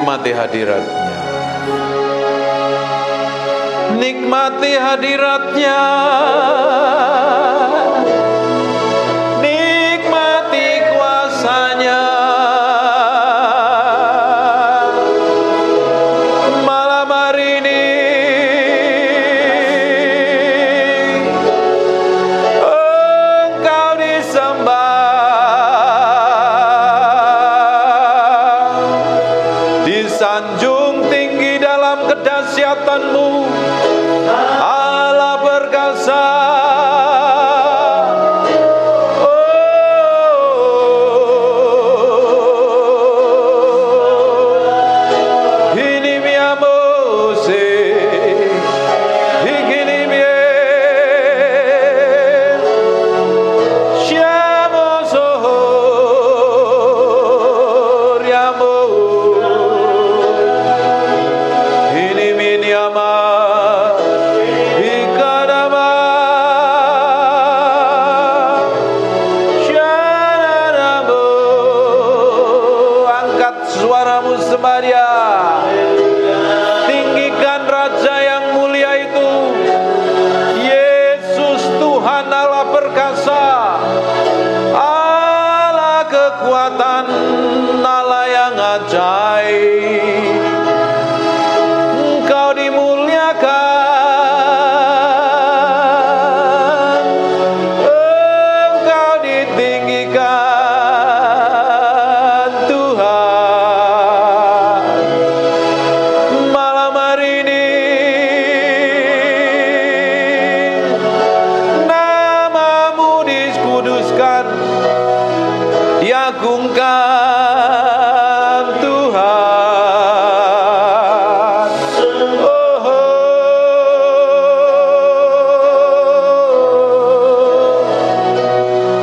Nikmati hadirat-Nya. Nikmati hadirat-Nya. Nikmati kuasa-Nya. Malam hari ini Engkau disembah, disanjung tinggi dalam kedahsyatan-Mu, Allah perkasa. Ini mia Mose, ini mia Siamo sohoriamo. Ini miniama ikanama syanaramu. Angkat suaramu sembaria, tinggikan Raja yang mulia itu, Yesus Tuhan Allah perkasa, Allah kekuatan, Allah yang ajaib. Engkau dimuliakan, Engkau ditinggikan Tuhan. Malam hari ini nama-Mu dikuduskan, diagungkan Tuhan.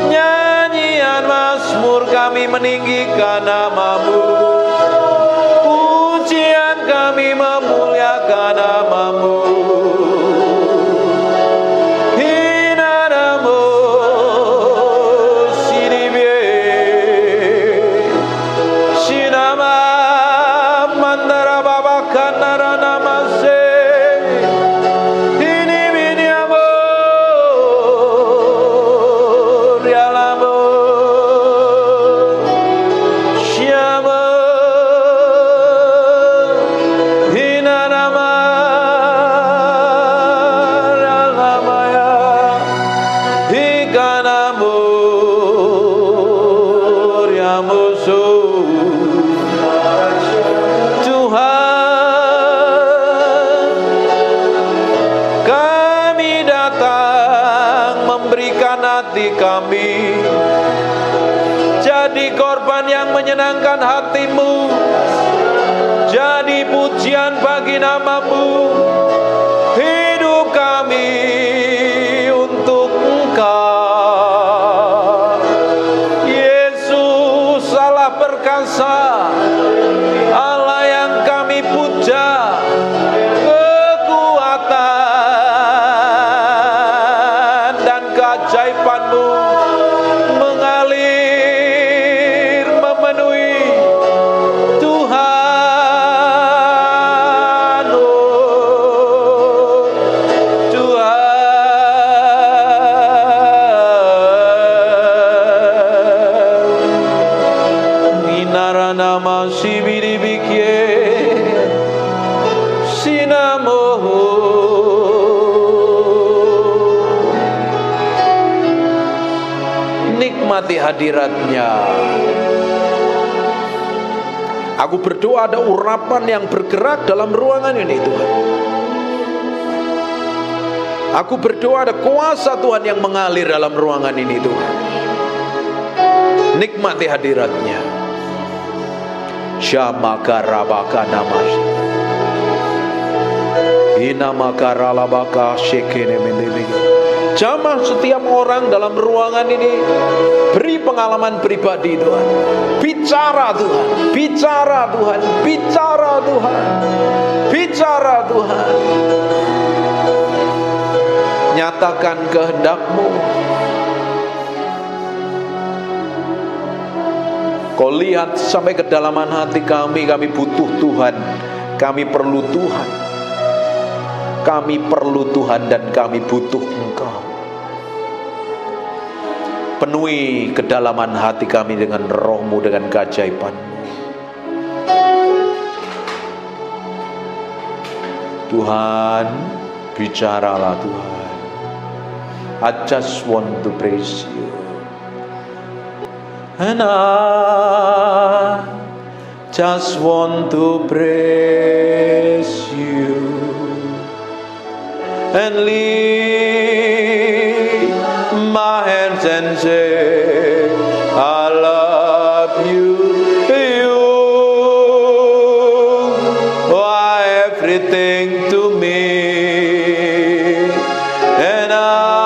Nyanyian Mazmur kami meninggikan nama-Mu, pujian kami memuliakan nama-Mu. Hinaramu sinibye, sinama mandara babakan narana mase. Ini miniamu rialamu syama hinarama rialamaya hikanamu riamusu. Tuhan, kami datang memberikan hati kami jadi korban yang menyenangkan hati-Mu, jadi pujian bagi nama-Mu. Hidup kami untuk Engkau, Yesus Allah perkasa, Allah yang kami puja. Kekuatan dan keajaiban-Mu mengalir memenuhi Tuhan. Oh Tuhan, minarana masibiribikie sinamoho. Nikmati hadirat-Nya. Aku berdoa ada urapan yang bergerak dalam ruangan ini Tuhan. Aku berdoa ada kuasa Tuhan yang mengalir dalam ruangan ini Tuhan. Nikmati hadirat-Nya. Syamakarabaka namas Inamakaralabaka shekene mendebege. Jamah setiap orang dalam ruangan ini, beri pengalaman pribadi Tuhan. Bicara Tuhan, bicara Tuhan, bicara Tuhan, bicara Tuhan. Nyatakan kehendak-Mu. Kau lihat sampai kedalaman hati kami butuh Tuhan. Kami perlu Tuhan. Kami perlu Tuhan dan kami butuh Engkau. Penuhi kedalaman hati kami dengan roh-Mu, dengan keajaiban-Mu. Tuhan, bicaralah Tuhan. I just want to praise You. And I just want to praise You and lift my hands and say, I love You. You are everything to me, and I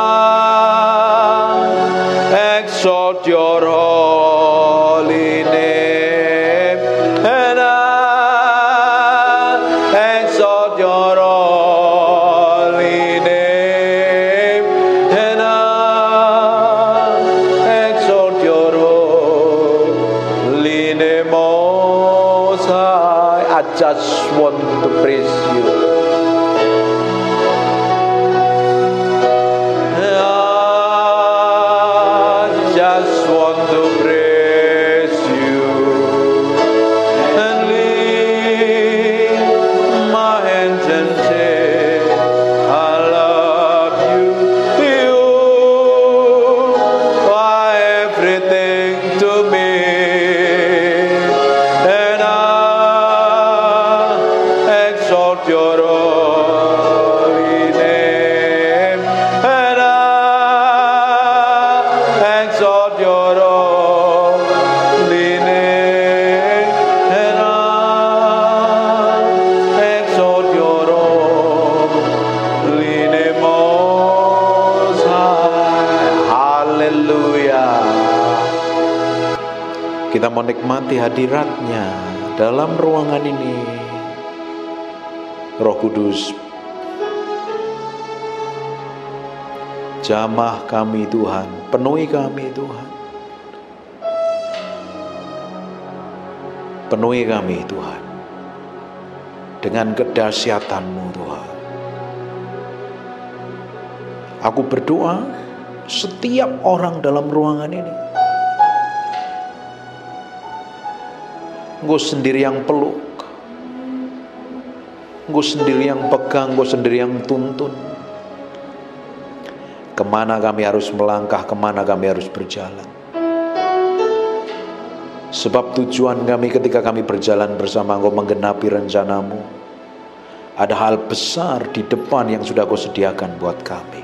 exalt Your holy name, and I exalt Your holy name, and I exalt Your holy name, Most High. I just want to praise You. Kita mau nikmati hadirat-Nya dalam ruangan ini. Roh Kudus, jamah kami Tuhan, penuhi kami Tuhan. Penuhi kami Tuhan dengan kedahsyatan-Mu Tuhan. Aku berdoa setiap orang dalam ruangan ini, Engkau sendiri yang peluk, Engkau sendiri yang pegang, Engkau sendiri yang tuntun. Kemana kami harus melangkah, kemana kami harus berjalan. Sebab tujuan kami ketika kami berjalan bersama Engkau menggenapi rencana-Mu. Ada hal besar di depan yang sudah Kau sediakan buat kami.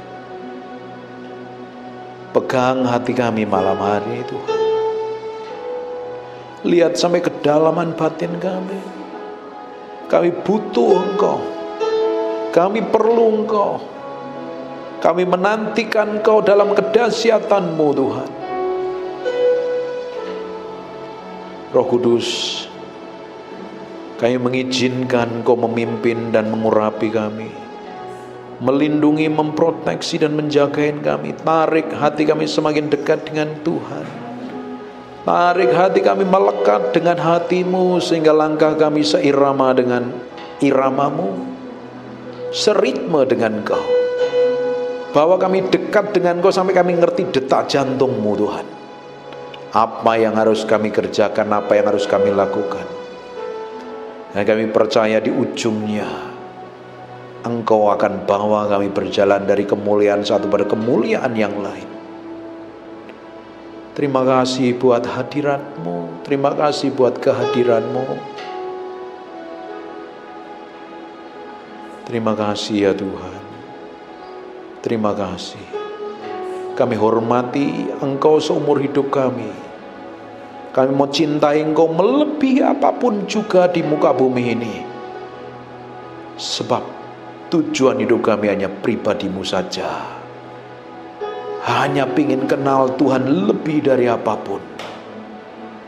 Pegang hati kami malam hari Tuhan. Lihat sampai kedalaman batin kami. Kami butuh Engkau. Kami perlu Engkau. Kami menantikan Engkau dalam kedahsyatan-Mu Tuhan. Roh Kudus, kami mengizinkan Engkau memimpin dan mengurapi kami, melindungi, memproteksi dan menjagain kami. Tarik hati kami semakin dekat dengan Tuhan. Tarik hati kami melekat dengan hati-Mu, sehingga langkah kami seirama dengan irama-Mu, seritme dengan Engkau. Bawa kami dekat dengan Engkau sampai kami ngerti detak jantung-Mu Tuhan. Apa yang harus kami kerjakan, apa yang harus kami lakukan. Dan kami percaya di ujungnya Engkau akan bawa kami berjalan dari kemuliaan satu pada kemuliaan yang lain. Terima kasih buat hadirat-Mu, terima kasih buat kehadiran-Mu. Terima kasih ya Tuhan. Terima kasih. Kami hormati Engkau seumur hidup kami. Kami mau cintai Engkau melebihi apapun juga di muka bumi ini. Sebab tujuan hidup kami hanya pribadi-Mu saja. Hanya ingin kenal Tuhan lebih dari apapun.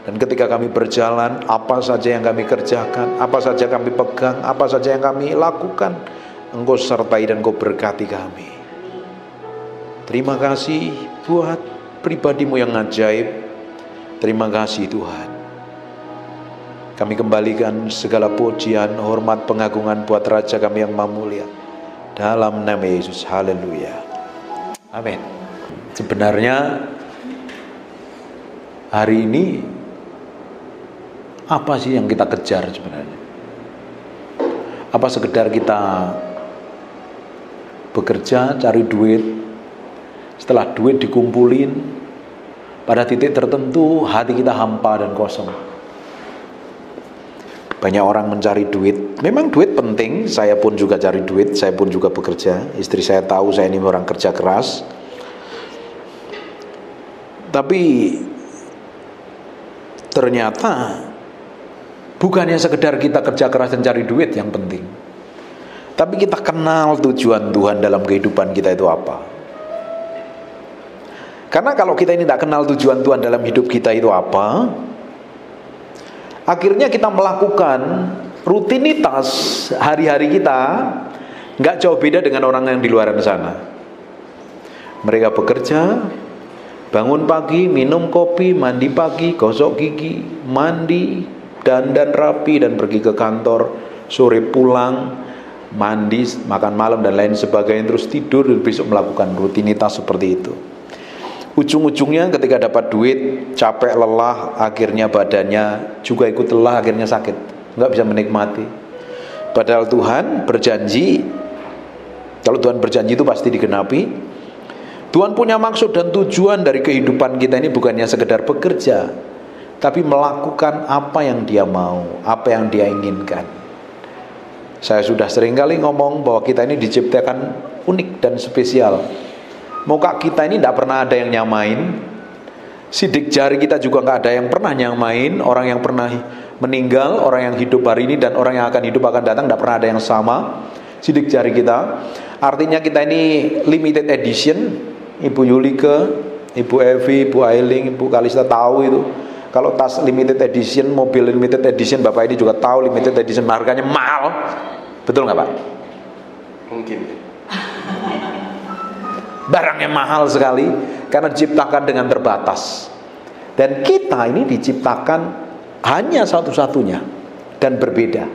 Dan ketika kami berjalan, apa saja yang kami kerjakan, apa saja kami pegang, apa saja yang kami lakukan, Engkau sertai dan Engkau berkati kami. Terima kasih buat pribadi-Mu yang ajaib. Terima kasih Tuhan. Kami kembalikan segala pujian, hormat, pengagungan buat Raja kami yang Maha Mulia. Dalam nama Yesus, haleluya. Amin. Sebenarnya hari ini apa sih yang kita kejar sebenarnya? Apa sekedar kita bekerja, cari duit, setelah duit dikumpulin, pada titik tertentu hati kita hampa dan kosong. Banyak orang mencari duit. Memang duit penting, saya pun juga cari duit, saya pun juga bekerja. Istri saya tahu saya ini orang kerja keras. Tapi ternyata bukannya sekedar kita kerja keras dan cari duit yang penting, tapi kita kenal tujuan Tuhan dalam kehidupan kita itu apa. Karena kalau kita ini tidak kenal tujuan Tuhan dalam hidup kita itu apa, akhirnya kita melakukan rutinitas hari-hari kita nggak jauh beda dengan orang yang di luar sana. Mereka bekerja, bangun pagi, minum kopi, mandi pagi, gosok gigi, mandi, dandan rapi dan pergi ke kantor, sore pulang, mandi, makan malam dan lain sebagainya, terus tidur dan besok melakukan rutinitas seperti itu. Ujung-ujungnya ketika dapat duit, capek, lelah, akhirnya badannya juga ikut lelah, akhirnya sakit, nggak bisa menikmati. Padahal Tuhan berjanji, kalau Tuhan berjanji itu pasti digenapi. Tuhan punya maksud dan tujuan dari kehidupan kita ini bukannya sekedar bekerja, tapi melakukan apa yang Dia mau, apa yang Dia inginkan. Saya sudah sering kali ngomong bahwa kita ini diciptakan unik dan spesial. Muka kita ini tidak pernah ada yang nyamain, sidik jari kita juga nggak ada yang pernah nyamain. Orang yang pernah meninggal, orang yang hidup hari ini, dan orang yang akan hidup akan datang tidak pernah ada yang sama sidik jari kita. Artinya kita ini limited edition. Ibu Yulike, Ibu Evi, Ibu Ailing, Ibu Kalista tahu itu. Kalau tas limited edition, mobil limited edition, Bapak ini juga tahu limited edition harganya mahal. Betul nggak Pak? Mungkin. Barangnya mahal sekali karena diciptakan dengan terbatas. Dan kita ini diciptakan hanya satu-satunya dan berbeda.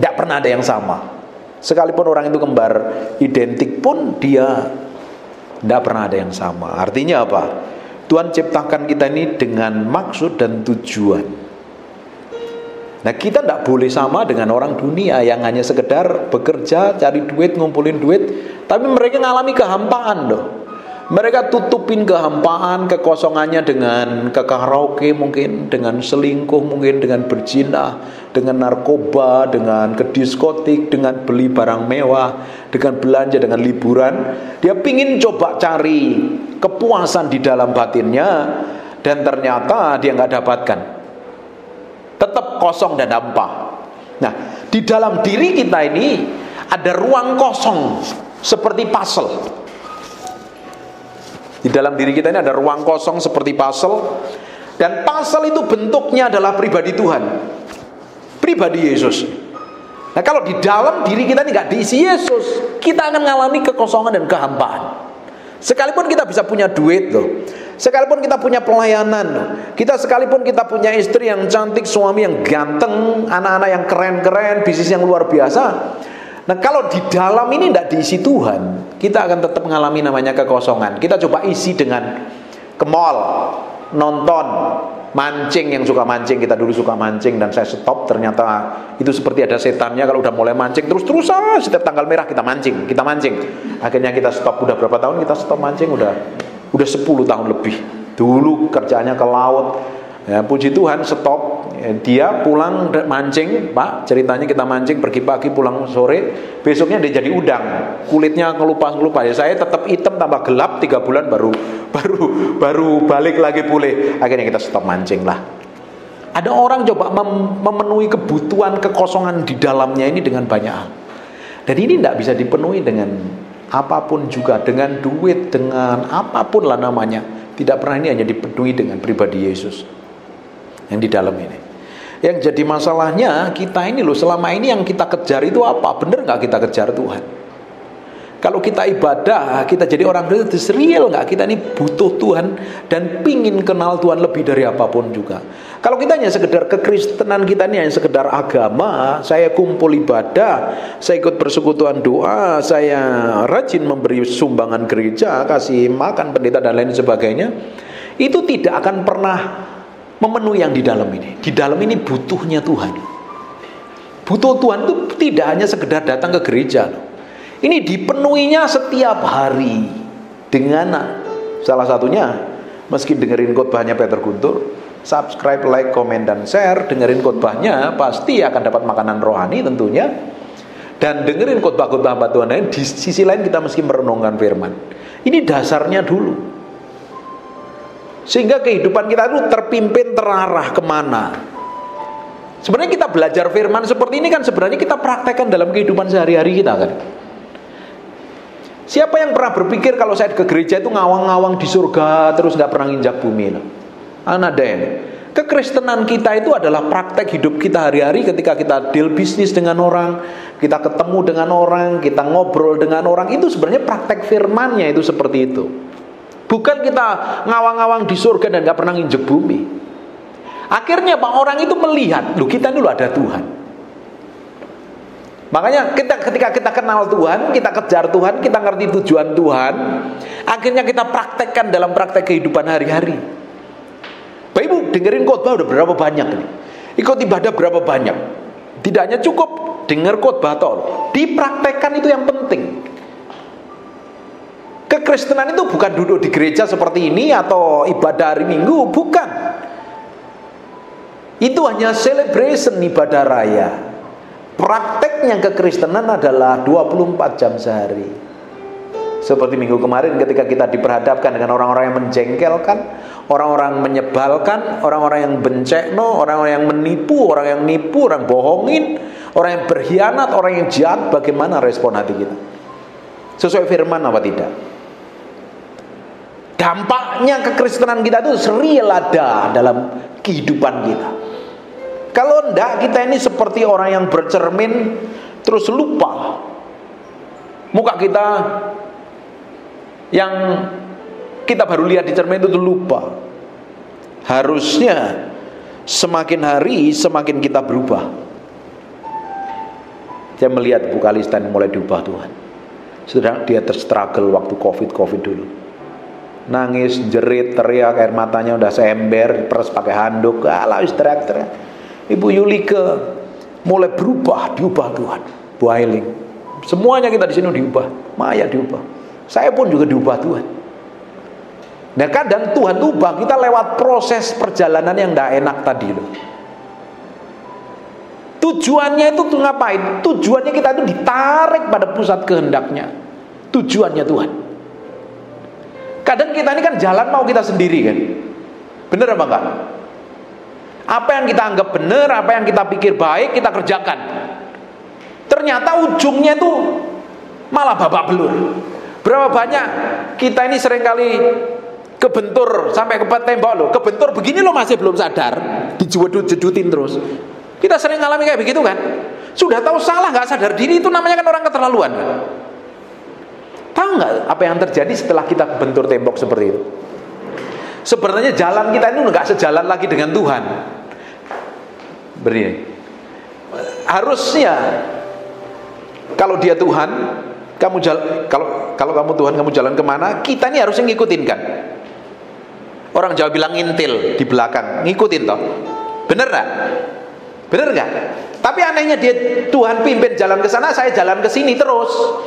Tidak pernah ada yang sama. Sekalipun orang itu kembar identik pun dia tidak pernah ada yang sama. Artinya apa? Tuhan ciptakan kita ini dengan maksud dan tujuan. Nah, kita tidak boleh sama dengan orang dunia yang hanya sekedar bekerja, cari duit, ngumpulin duit, tapi mereka mengalami kehampaan loh. Mereka tutupin kehampaan, kekosongannya dengan ke karaoke mungkin, dengan selingkuh mungkin, dengan berzina, dengan narkoba, dengan ke diskotik, dengan beli barang mewah, dengan belanja, dengan liburan. Dia pingin coba cari kepuasan di dalam batinnya, dan ternyata dia nggak dapatkan. Tetap kosong dan hampa. Nah, di dalam diri kita ini ada ruang kosong seperti puzzle. Di dalam diri kita ini ada ruang kosong seperti puzzle. Dan puzzle itu bentuknya adalah pribadi Tuhan, pribadi Yesus. Nah, kalau di dalam diri kita ini gak diisi Yesus, kita akan mengalami kekosongan dan kehampaan. Sekalipun kita bisa punya duit loh, sekalipun kita punya pelayanan loh, sekalipun kita punya istri yang cantik, suami yang ganteng, anak-anak yang keren-keren, bisnis yang luar biasa. Nah, kalau di dalam ini tidak diisi Tuhan, kita akan tetap mengalami namanya kekosongan. Kita coba isi dengan ke mall, nonton, mancing. Yang suka mancing, kita dulu suka mancing dan saya stop. Ternyata itu seperti ada setannya. Kalau udah mulai mancing terus-terusan, setiap tanggal merah kita mancing. Akhirnya kita stop. Udah berapa tahun kita stop mancing? Udah 10 tahun lebih. Dulu kerjaannya ke laut. Ya, puji Tuhan stop. Dia pulang mancing, Pak, ceritanya kita mancing pergi pagi pulang sore, besoknya dia jadi udang, kulitnya ngelupas. Ya, saya tetap hitam tambah gelap, 3 bulan baru balik lagi pulih. Akhirnya kita stop mancing lah. Ada orang coba memenuhi kebutuhan kekosongan di dalamnya ini dengan banyak hal. Dan ini tidak bisa dipenuhi dengan apapun juga, dengan duit, dengan apapun lah namanya. Tidak pernah ini hanya dipenuhi dengan pribadi Yesus yang di dalam ini. Yang jadi masalahnya kita ini loh, selama ini yang kita kejar itu apa? Bener gak kita kejar Tuhan? Kalau kita ibadah, kita jadi orang Kristen, real nggak? Kita ini butuh Tuhan dan pingin kenal Tuhan lebih dari apapun juga. Kalau kita hanya sekedar kekristenan, kita ini hanya sekedar agama, saya kumpul ibadah, saya ikut persekutuan doa, saya rajin memberi sumbangan gereja, kasih makan pendeta dan lain sebagainya, itu tidak akan pernah memenuhi yang di dalam ini. Di dalam ini butuhnya Tuhan. Butuh Tuhan itu tidak hanya sekedar datang ke gereja. Ini dipenuhinya setiap hari dengan salah satunya, meski dengerin khotbahnya Peter Guntur, subscribe, like, komen, dan share. Dengerin khotbahnya pasti akan dapat makanan rohani tentunya. Dan dengerin khotbah-khotbah hamba Tuhan lain. Di sisi lain kita mesti merenungkan firman. Ini dasarnya dulu, sehingga kehidupan kita itu terpimpin, terarah kemana. Sebenarnya kita belajar firman seperti ini kan sebenarnya kita praktekkan dalam kehidupan sehari-hari kita kan. Siapa yang pernah berpikir kalau saya ke gereja itu ngawang-ngawang di surga terus nggak pernah nginjak bumi? Ada ya. Kekristenan kita itu adalah praktek hidup kita hari-hari ketika kita deal bisnis dengan orang, kita ketemu dengan orang, kita ngobrol dengan orang, itu sebenarnya praktek firmannya itu seperti itu. Bukan kita ngawang-ngawang di surga dan nggak pernah nginjek bumi. Akhirnya Pak, orang itu melihat, loh kita dulu ada Tuhan. Makanya ketika kita kenal Tuhan, kita kejar Tuhan, kita ngerti tujuan Tuhan, akhirnya kita praktekkan dalam praktek kehidupan hari-hari. Bapak Ibu dengerin khotbah udah berapa banyak nih? Ikut ibadah berapa banyak? Tidak hanya cukup denger khotbah toh, dipraktekkan itu yang penting. Kekristenan itu bukan duduk di gereja seperti ini atau ibadah hari Minggu, bukan. Itu hanya celebration ibadah raya. Prakteknya kekristenan adalah 24 jam sehari. Seperti minggu kemarin ketika kita diperhadapkan dengan orang-orang yang menjengkelkan, orang-orang menyebalkan, orang-orang yang bencekno, orang-orang yang menipu, orang yang nipu, orang bohongin, orang yang berkhianat, orang yang jahat, bagaimana respon hati kita? Sesuai firman apa tidak? Dampaknya kekristenan kita itu real ada dalam kehidupan kita. Kalau enggak, kita ini seperti orang yang bercermin terus lupa. Muka kita yang kita baru lihat di cermin itu lupa. Harusnya semakin hari semakin kita berubah. Saya melihat Bu Kalistan mulai diubah Tuhan. Sedang dia terstruggle waktu covid dulu. Nangis, jerit, teriak, air matanya udah seember, peres pakai handuk, alah teriak-teriak. Ibu Yulike mulai berubah, diubah Tuhan. Bu Ailing, semuanya kita di sini diubah. Maya diubah. Saya pun juga diubah Tuhan. Nah kadang Tuhan ubah kita lewat proses perjalanan yang tidak enak tadi loh. Tujuannya itu tuh ngapain? Tujuannya kita itu ditarik pada pusat kehendaknya. Tujuannya Tuhan. Kadang kita ini kan jalan mau kita sendiri kan. Bener apa enggak? Apa yang kita anggap benar, apa yang kita pikir baik, kita kerjakan. Ternyata ujungnya itu malah babak belur. Berapa banyak kita ini seringkali kebentur sampai ke tembok loh. Kebentur begini loh masih belum sadar, dijedut-jedutin terus. Kita sering ngalami kayak begitu kan. Sudah tahu salah nggak sadar diri, itu namanya kan orang keterlaluan kan? Tahu nggak apa yang terjadi setelah kita kebentur tembok seperti itu? Sebenarnya jalan kita ini nggak sejalan lagi dengan Tuhan. Beri. Harusnya kalau dia Tuhan, kamu jalan, kalau kamu Tuhan, kamu jalan kemana? Kita ini harusnya ngikutin kan? Orang Jawa bilang ngintil di belakang, ngikutin toh. Bener nggak? Bener nggak? Tapi anehnya dia Tuhan pimpin jalan ke sana, saya jalan ke sini terus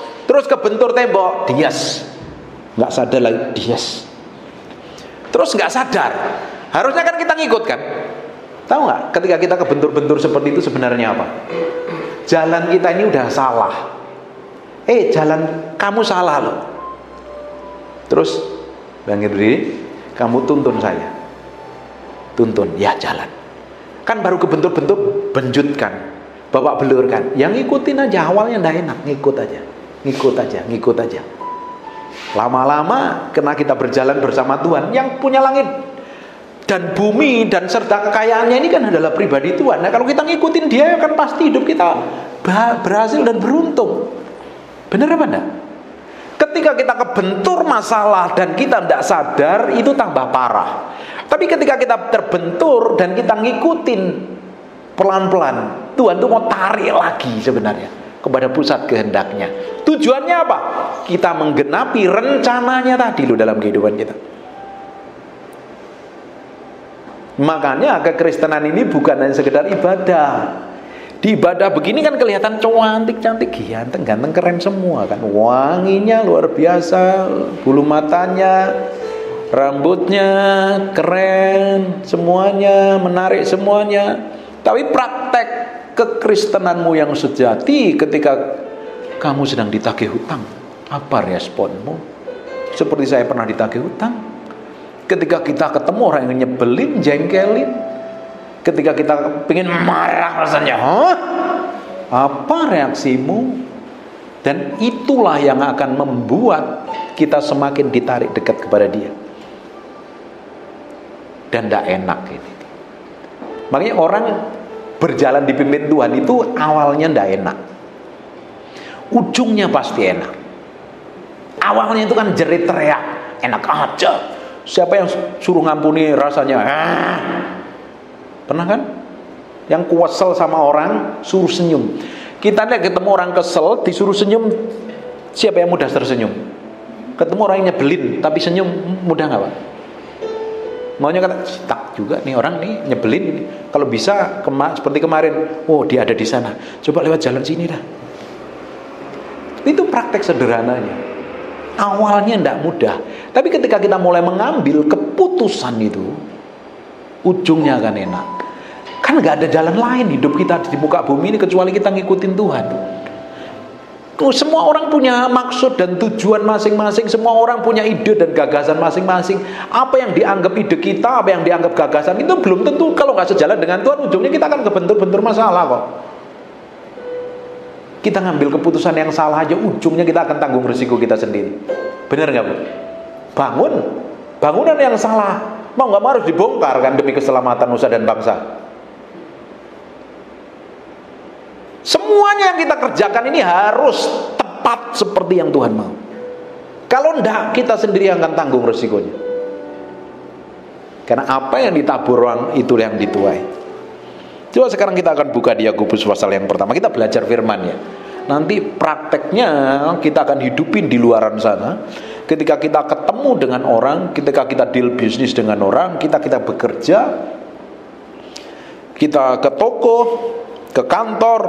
kebentur tembok, dias, nggak sadar lagi, dias. Terus nggak sadar. Harusnya kan kita ngikut kan? Tahu nggak? Ketika kita kebentur-bentur seperti itu sebenarnya apa? Jalan kita ini udah salah. Jalan kamu salah loh. Terus bangkit berdiri, kamu tuntun saya. Tuntun, ya jalan. Kan baru kebentur-bentur, benjutkan, bawa belurkan. Yang ngikutin aja, awalnya nggak enak, ngikut aja. Lama-lama karena kita berjalan bersama Tuhan yang punya langit dan bumi dan serta kekayaannya ini kan adalah pribadi Tuhan. Nah kalau kita ngikutin dia kan pasti hidup kita berhasil dan beruntung. Bener apa enggak? Ketika kita kebentur masalah dan kita tidak sadar, itu tambah parah. Tapi ketika kita terbentur dan kita ngikutin pelan-pelan, Tuhan tuh mau tarik lagi sebenarnya kepada pusat kehendaknya. Tujuannya apa? Kita menggenapi rencananya tadi loh dalam kehidupan kita. Makanya kekristenan ini bukan hanya sekedar ibadah. Di ibadah begini kan kelihatan cantik-cantik, ganteng, keren semua kan. Wanginya luar biasa, bulu matanya, rambutnya keren, semuanya menarik semuanya. Tapi praktek kekristenanmu yang sejati ketika kamu sedang ditagih hutang, apa responmu? Seperti saya pernah ditagih hutang. Ketika kita ketemu orang yang nyebelin, jengkelin, ketika kita pengen marah rasanya, apa reaksimu? Dan itulah yang akan membuat kita semakin ditarik dekat kepada Dia. Dan tidak enak ini. Makanya orang berjalan dipimpin Tuhan itu awalnya tidak enak, ujungnya pasti enak. Awalnya itu kan jerit teriak, enak aja. Siapa yang suruh ngampuni rasanya pernah kan? Yang kesel sama orang suruh senyum. Kita lihat ketemu orang kesel disuruh senyum, siapa yang mudah tersenyum? Ketemu orang yang nyebelin tapi senyum, mudah nggak Pak? Maunya kata, tak juga nih orang nih nyebelin ini. Kalau bisa seperti kemarin, oh dia ada di sana, coba lewat jalan sini dah. Itu praktek sederhananya. Awalnya tidak mudah, tapi ketika kita mulai mengambil keputusan itu, ujungnya akan enak. Kan nggak ada jalan lain hidup kita di muka bumi ini kecuali kita ngikutin Tuhan. Semua orang punya maksud dan tujuan masing-masing. Semua orang punya ide dan gagasan masing-masing. Apa yang dianggap ide kita, apa yang dianggap gagasan itu belum tentu kalau nggak sejalan dengan Tuhan, ujungnya kita akan kebentur-bentur masalah kok. Kita ngambil keputusan yang salah aja, ujungnya kita akan tanggung risiko kita sendiri. Benar nggak Bu? Bangunan yang salah mau nggak mau harus dibongkar kan demi keselamatan nusa dan bangsa. Semuanya yang kita kerjakan ini harus tepat seperti yang Tuhan mau. Kalau enggak, kita sendiri yang akan tanggung risikonya. Karena apa yang ditabur orang itu yang dituai. Coba sekarang kita akan buka di Yakobus pasal yang pertama. Kita belajar firman ya. Nanti prakteknya kita akan hidupin di luaran sana. Ketika kita ketemu dengan orang, ketika kita deal bisnis dengan orang, kita bekerja, kita ke toko, ke kantor,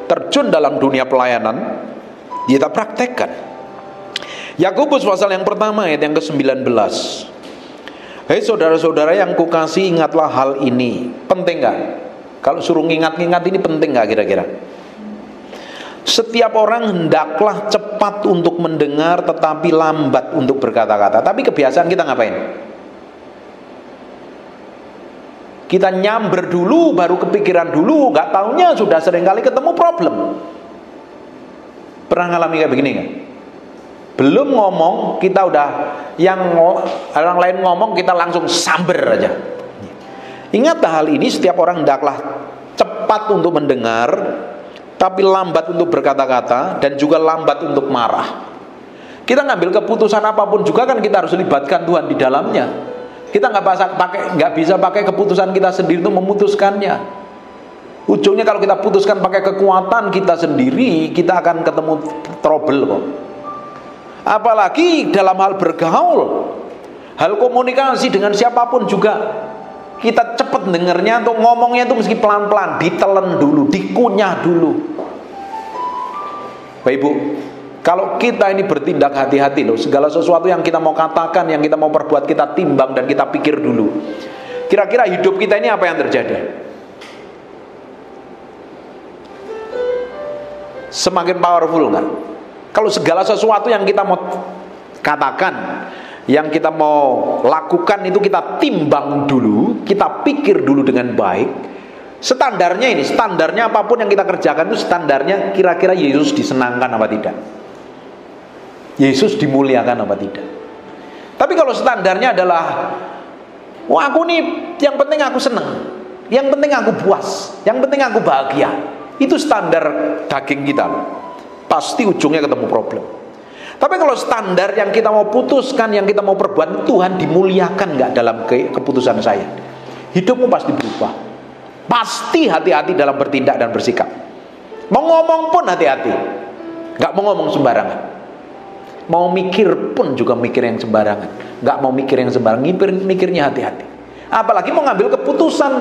terjun dalam dunia pelayanan, kita praktekkan. Yakobus pasal yang pertama ayat yang ke-19. Hei saudara-saudara yang kukasihi, ingatlah hal ini. Penting gak? Kalau suruh ngingat-ngingat ini penting gak kira-kira? Setiap orang hendaklah cepat untuk mendengar, tetapi lambat untuk berkata-kata. Tapi kebiasaan kita ngapain? Kita nyamber dulu, baru kepikiran dulu, gak taunya sudah seringkali ketemu problem. Pernah ngalami kayak begini gak? Belum ngomong, kita udah yang orang lain ngomong, kita langsung samber aja. Ingat hal ini, setiap orang hendaklah cepat untuk mendengar, tapi lambat untuk berkata-kata, dan juga lambat untuk marah. Kita ngambil keputusan apapun juga kan kita harus libatkan Tuhan di dalamnya. Kita nggak bisa pakai keputusan kita sendiri untuk memutuskannya. Ujungnya kalau kita putuskan pakai kekuatan kita sendiri, kita akan ketemu trouble kok. Apalagi dalam hal bergaul, hal komunikasi dengan siapapun juga, kita cepat dengernya, untuk ngomongnya itu mesti pelan-pelan, ditelen dulu, dikunyah dulu. Bapak Ibu, kalau kita ini bertindak hati-hati loh, segala sesuatu yang kita mau katakan, yang kita mau perbuat, kita timbang dan kita pikir dulu. Kira-kira hidup kita ini apa yang terjadi? Semakin powerful nggak? Kalau segala sesuatu yang kita mau katakan, yang kita mau lakukan itu kita timbang dulu, kita pikir dulu dengan baik. Standarnya apapun yang kita kerjakan itu standarnya kira-kira Yesus disenangkan apa tidak? Yesus dimuliakan apa tidak? Tapi kalau standarnya adalah, wah aku nih yang penting aku senang, yang penting aku puas, yang penting aku bahagia, itu standar daging kita loh. Pasti ujungnya ketemu problem. Tapi kalau standar yang kita mau putuskan, yang kita mau perbuat, Tuhan dimuliakan nggak dalam keputusan saya? Hidupmu pasti berubah. Pasti hati-hati dalam bertindak dan bersikap. Mau ngomong pun hati-hati, nggak mau ngomong sembarangan. Mau mikir pun juga mikir yang sembarangan. Nggak mau mikir yang sembarangan, mikirnya hati-hati. Apalagi mau ngambil keputusan,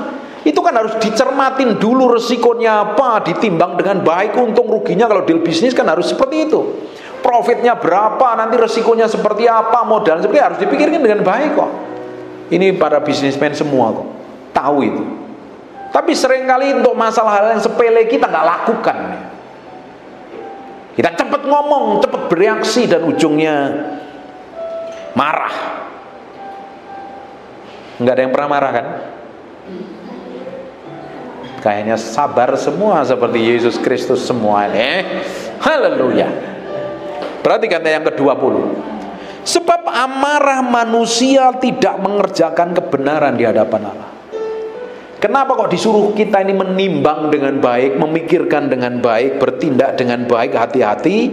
itu kan harus dicermatin dulu resikonya apa, ditimbang dengan baik, untung ruginya. Kalau deal bisnis kan harus seperti itu. Profitnya berapa, nanti resikonya seperti apa, modal seperti harus dipikirkan dengan baik kok. Ini para bisnismen semua kok tahu itu. Tapi seringkali untuk masalah hal yang sepele kita nggak lakukan. Kita cepat ngomong, cepat bereaksi, dan ujungnya marah. Nggak ada yang pernah marah kan? Kayaknya sabar semua seperti Yesus Kristus semua ini. Haleluya. Perhatikan yang ke-20. Sebab amarah manusia tidak mengerjakan kebenaran di hadapan Allah. Kenapa kok disuruh kita ini menimbang dengan baik, memikirkan dengan baik, bertindak dengan baik, hati-hati,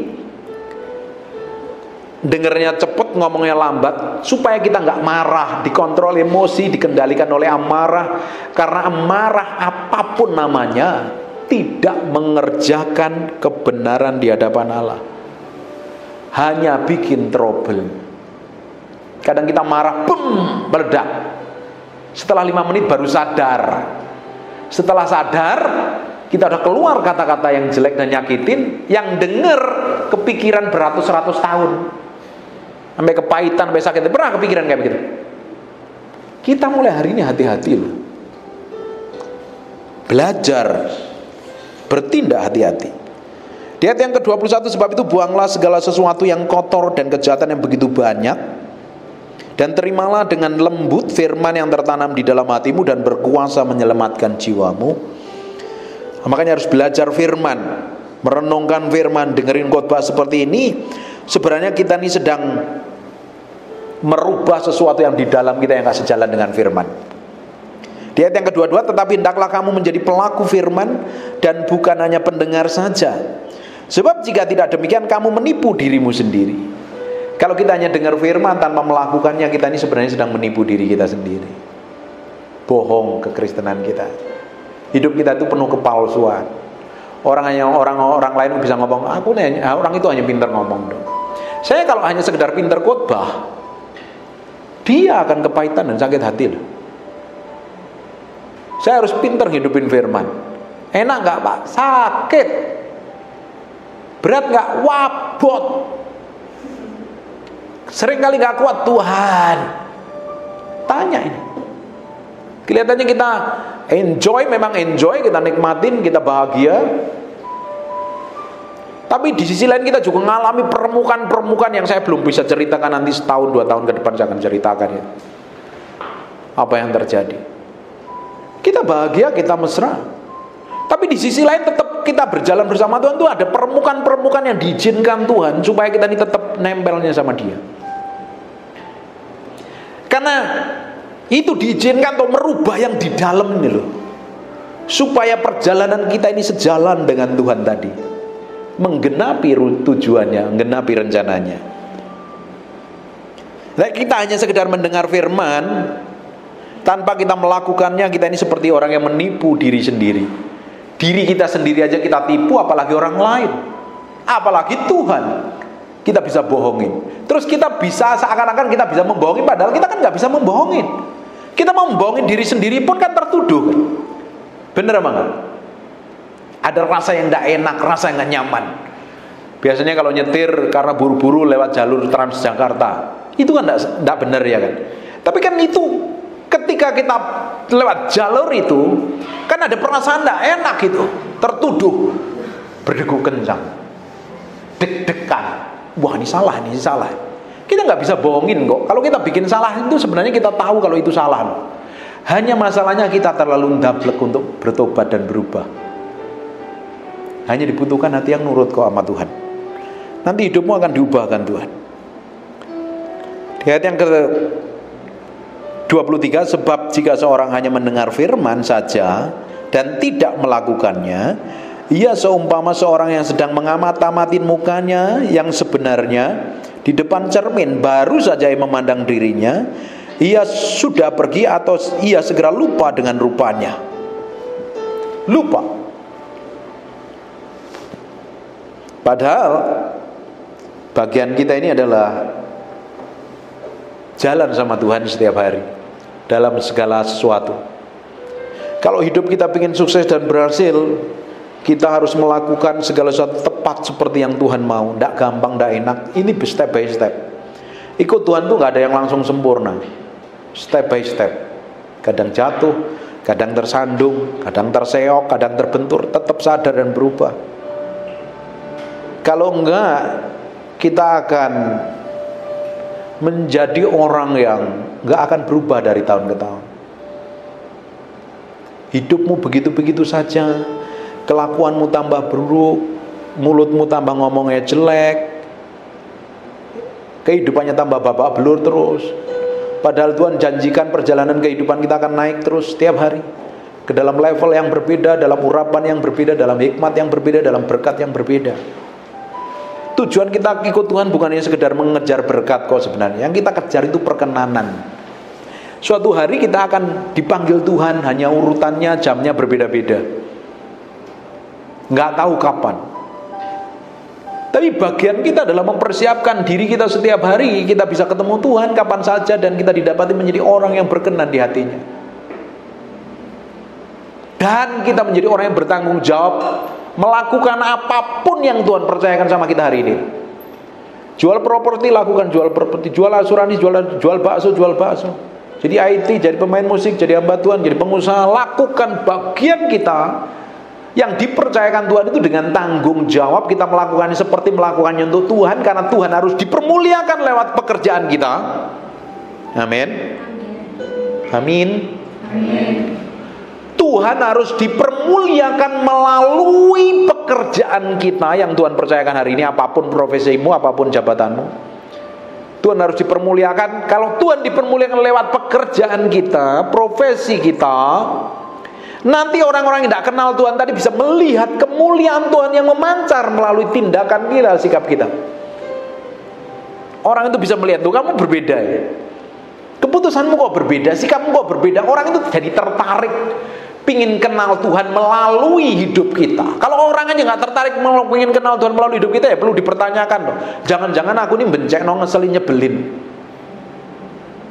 dengernya cepet, ngomongnya lambat, supaya kita nggak marah, dikontrol emosi, dikendalikan oleh amarah. Karena amarah apapun namanya tidak mengerjakan kebenaran di hadapan Allah, hanya bikin trouble. Kadang kita marah, meledak. Setelah 5 menit baru sadar. Setelah sadar, kita udah keluar kata-kata yang jelek dan nyakitin, yang denger kepikiran beratus-ratus tahun, sampai kepahitan, sampai sakit. Pernah kepikiran kayak begitu? Kita mulai hari ini hati-hati loh. Belajar bertindak hati-hati. Di ayat yang ke-21, sebab itu buanglah segala sesuatu yang kotor dan kejahatan yang begitu banyak, dan terimalah dengan lembut firman yang tertanam di dalam hatimu dan berkuasa menyelamatkan jiwamu. Makanya harus belajar firman, merenungkan firman, dengerin khotbah seperti ini. Sebenarnya kita ini sedang merubah sesuatu yang di dalam kita yang gak sejalan dengan firman. Di ayat yang ke-22, tetapi hendaklah kamu menjadi pelaku firman dan bukan hanya pendengar saja. Sebab jika tidak demikian kamu menipu dirimu sendiri. Kalau kita hanya dengar firman tanpa melakukannya, kita ini sebenarnya sedang menipu diri kita sendiri. Bohong kekristenan kita. Hidup kita itu penuh kepalsuan. Orang lain bisa ngomong, orang itu hanya pintar ngomong dong. Saya kalau hanya sekedar pintar khotbah, dia akan kepahitan dan sakit hati loh. Saya harus pintar hidupin firman. Enak nggak Pak? Sakit. Berat nggak? Wabot. Seringkali nggak kuat. Tuhan, tanya ini. Kelihatannya kita enjoy, memang enjoy, kita nikmatin, kita bahagia. Tapi di sisi lain kita juga mengalami permukaan yang saya belum bisa ceritakan. Nanti setahun 2 tahun ke depan saya akan ceritakan ya. Apa yang terjadi. Kita bahagia, kita mesra. Tapi di sisi lain tetap kita berjalan bersama Tuhan, itu ada permukaan yang diizinkan Tuhan supaya kita ini tetap nempelnya sama Dia. Karena itu diizinkan untuk merubah yang di dalam ini loh, supaya perjalanan kita ini sejalan dengan Tuhan tadi, menggenapi tujuannya, menggenapi rencananya. Nah, kita hanya sekedar mendengar firman tanpa kita melakukannya, kita ini seperti orang yang menipu diri sendiri. Diri kita sendiri aja kita tipu, apalagi orang lain, apalagi Tuhan kita bisa bohongin. Terus kita bisa seakan-akan kita bisa membohongin, padahal kita kan nggak bisa membohongin. Kita mau membohongin diri sendiri pun kan tertuduh kan? Bener apa enggak? Ada rasa yang tidak enak, rasa yang nggak nyaman. Biasanya kalau nyetir karena buru-buru lewat jalur Transjakarta, itu kan tidak benar ya kan? Tapi kan itu ketika kita lewat jalur itu kan ada perasaan tidak enak gitu, tertuduh, berdegup kencang, deg-degan. Wah ini salah, ini salah. Kita nggak bisa bohongin kok. Kalau kita bikin salah itu sebenarnya kita tahu kalau itu salah loh. Hanya masalahnya kita terlalu ndablek untuk bertobat dan berubah. Hanya dibutuhkan hati yang nurut kok sama Tuhan. Nanti hidupmu akan diubahkan Tuhan. Di ayat yang ke-23, sebab jika seorang hanya mendengar firman saja dan tidak melakukannya, ia seumpama seorang yang sedang mengamat-amatin mukanya yang sebenarnya di depan cermin, baru saja ia memandang dirinya, ia sudah pergi atau ia segera lupa dengan rupanya. Lupa. Padahal bagian kita ini adalah jalan sama Tuhan setiap hari dalam segala sesuatu. Kalau hidup kita ingin sukses dan berhasil, kita harus melakukan segala sesuatu tepat seperti yang Tuhan mau. Tidak gampang, tidak enak. Ini step by step. Ikut Tuhan tuh gak ada yang langsung sempurna. Step by step. Kadang jatuh, kadang tersandung, kadang terseok, kadang terbentur, tetap sadar dan berubah. Kalau enggak, kita akan menjadi orang yang enggak akan berubah dari tahun ke tahun. Hidupmu begitu-begitu saja, kelakuanmu tambah buruk, mulutmu tambah ngomongnya jelek, kehidupannya tambah babak belur terus. Padahal Tuhan janjikan perjalanan kehidupan kita akan naik terus setiap hari, ke dalam level yang berbeda, dalam urapan yang berbeda, dalam hikmat yang berbeda, dalam berkat yang berbeda. Tujuan kita ikut Tuhan bukan hanya sekedar mengejar berkat kok sebenarnya. Yang kita kejar itu perkenanan. Suatu hari kita akan dipanggil Tuhan, hanya urutannya, jamnya berbeda-beda. Nggak tahu kapan. Tapi bagian kita adalah mempersiapkan diri kita setiap hari. Kita bisa ketemu Tuhan kapan saja, dan kita didapati menjadi orang yang berkenan di hatinya. Dan kita menjadi orang yang bertanggung jawab melakukan apapun yang Tuhan percayakan sama kita hari ini. Jual properti, lakukan jual properti. Jual asuransi, jual bakso, jual bakso. Jadi IT, jadi pemain musik, jadi hamba Tuhan, jadi pengusaha. Lakukan bagian kita yang dipercayakan Tuhan itu dengan tanggung jawab. Kita melakukannya seperti melakukannya untuk Tuhan, karena Tuhan harus dipermuliakan lewat pekerjaan kita. Amin. Amin. Amin. Tuhan harus dipermuliakan melalui pekerjaan kita yang Tuhan percayakan hari ini. Apapun profesimu, apapun jabatanmu, Tuhan harus dipermuliakan. Kalau Tuhan dipermuliakan lewat pekerjaan kita, profesi kita, nanti orang-orang yang tidak kenal Tuhan tadi bisa melihat kemuliaan Tuhan yang memancar melalui tindakan kita, sikap kita. Orang itu bisa melihat, tuh kamu berbeda ya, keputusanmu kok berbeda, sikapmu kok berbeda. Orang itu jadi tertarik, pingin kenal Tuhan melalui hidup kita. Kalau orang aja nggak tertarik pingin kenal Tuhan melalui hidup kita, ya perlu dipertanyakan loh. Jangan-jangan aku ini bencek, ngeselin, nyebelin.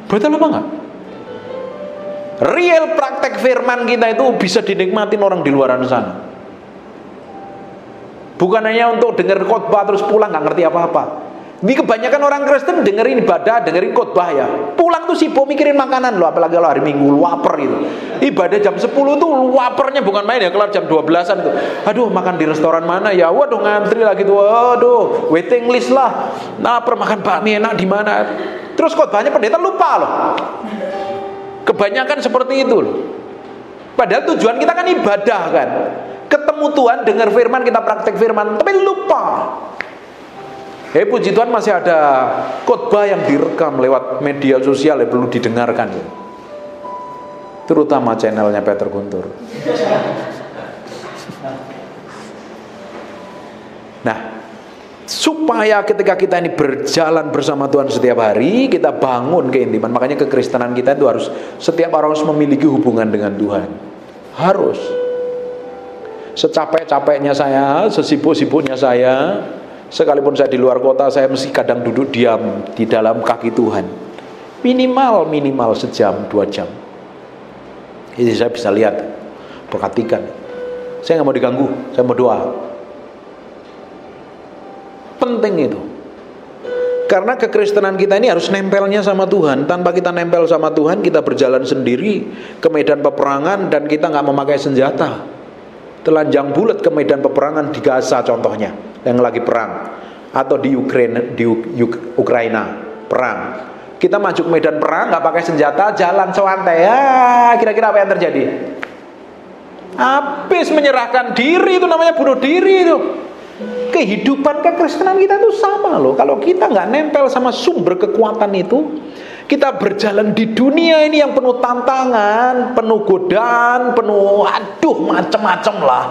Betul apa enggak? Real praktek firman kita itu bisa dinikmatin orang di luar sana. Bukan hanya untuk dengar khotbah terus pulang nggak ngerti apa-apa. Ini kebanyakan orang Kristen dengerin ibadah, dengerin khotbah ya, pulang tuh sibuk mikirin makanan loh. Apalagi kalau hari Minggu lapar itu. Ibadah jam 10 tuh laparnya bukan main ya, kelar jam 12-an tuh. Aduh, makan di restoran mana ya? Waduh, ngantri lagi tuh. Waduh, waiting list lah. Lapar, makan bakmi enak di mana? Terus khotbahnya pendeta lupa loh. Kebanyakan seperti itu loh. Padahal tujuan kita kan ibadah kan. Ketemu Tuhan, dengar firman, kita praktek firman, tapi lupa. Puji Tuhan masih ada khotbah yang direkam lewat media sosial yang perlu didengarkan ya. Terutama channelnya Peter Guntur. Nah, supaya ketika kita ini berjalan bersama Tuhan setiap hari, kita bangun keintiman. Makanya kekristenan kita itu harus, setiap orang harus memiliki hubungan dengan Tuhan. Harus. Secapek-capeknya saya, sesibuk-sibuknya saya, sekalipun saya di luar kota, saya mesti kadang duduk diam di dalam kaki Tuhan. Minimal sejam, 2 jam. Jadi saya bisa lihat, perhatikan. Saya nggak mau diganggu, saya mau doa. Penting itu. Karena kekristenan kita ini harus nempelnya sama Tuhan. Tanpa kita nempel sama Tuhan, kita berjalan sendiri ke medan peperangan dan kita nggak memakai senjata. Telanjang bulat ke medan peperangan di Gaza contohnya, yang lagi perang, atau di Ukraina perang. Kita maju ke medan perang nggak pakai senjata, jalan sewantai, ya kira-kira apa yang terjadi? Habis menyerahkan diri, itu namanya bunuh diri itu. Kehidupan kekristenan kita itu sama loh. Kalau kita nggak nempel sama sumber kekuatan itu, kita berjalan di dunia ini yang penuh tantangan, penuh godaan, penuh macam-macam lah.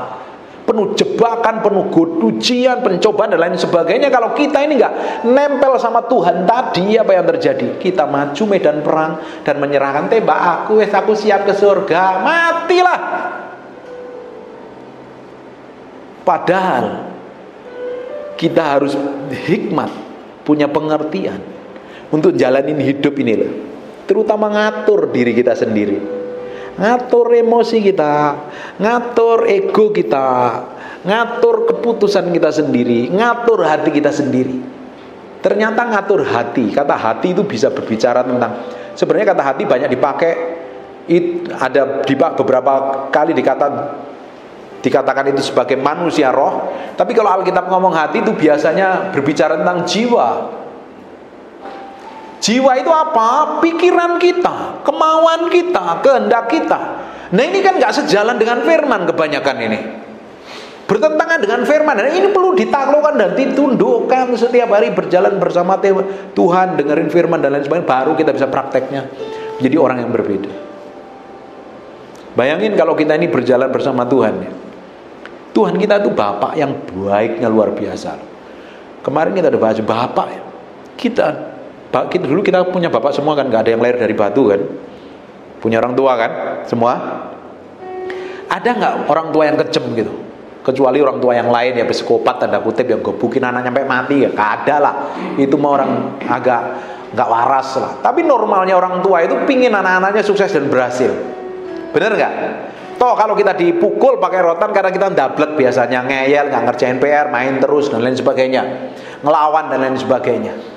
penuh jebakan, penuh ujian, pencobaan dan lain sebagainya. Kalau kita ini nggak nempel sama Tuhan tadi, apa yang terjadi? Kita maju medan perang dan menyerahkan, tembak aku siap ke surga, matilah. Padahal kita harus hikmat, punya pengertian untuk jalanin hidup ini loh. Terutama ngatur diri kita sendiri, ngatur emosi kita, ngatur ego kita, ngatur keputusan kita sendiri, ngatur hati kita sendiri. Ternyata ngatur hati, kata hati itu bisa berbicara tentang, sebenarnya kata hati banyak dipakai, ada beberapa kali dikatakan itu sebagai manusia roh. Tapi kalau Alkitab ngomong hati itu biasanya berbicara tentang jiwa. Jiwa itu apa? Pikiran kita, kemauan kita, kehendak kita. Nah ini kan gak sejalan dengan firman kebanyakan ini, bertentangan dengan firman. Dan ini perlu ditaklukkan dan ditundukkan setiap hari, berjalan bersama Tuhan, dengerin firman dan lain sebagainya. Baru kita bisa prakteknya menjadi orang yang berbeda. Bayangin kalau kita ini berjalan bersama Tuhan ya. Tuhan kita itu Bapak yang baiknya luar biasa. Kemarin kita udah bahas Bapak ya. Kita dulu kita punya bapak semua kan, gak ada yang lahir dari batu kan. Punya orang tua kan, semua. Ada gak orang tua yang kejem gitu? Kecuali orang tua yang lain ya, psikopat tanda kutip, yang gebukin anaknya sampai mati ya, gak ada lah. Itu mah orang agak gak waras lah. Tapi normalnya orang tua itu pingin anak-anaknya sukses dan berhasil. Bener gak? Toh kalau kita dipukul pakai rotan karena kita ndablek biasanya, ngeyel, gak ngerjain PR, main terus dan lain sebagainya, ngelawan dan lain sebagainya.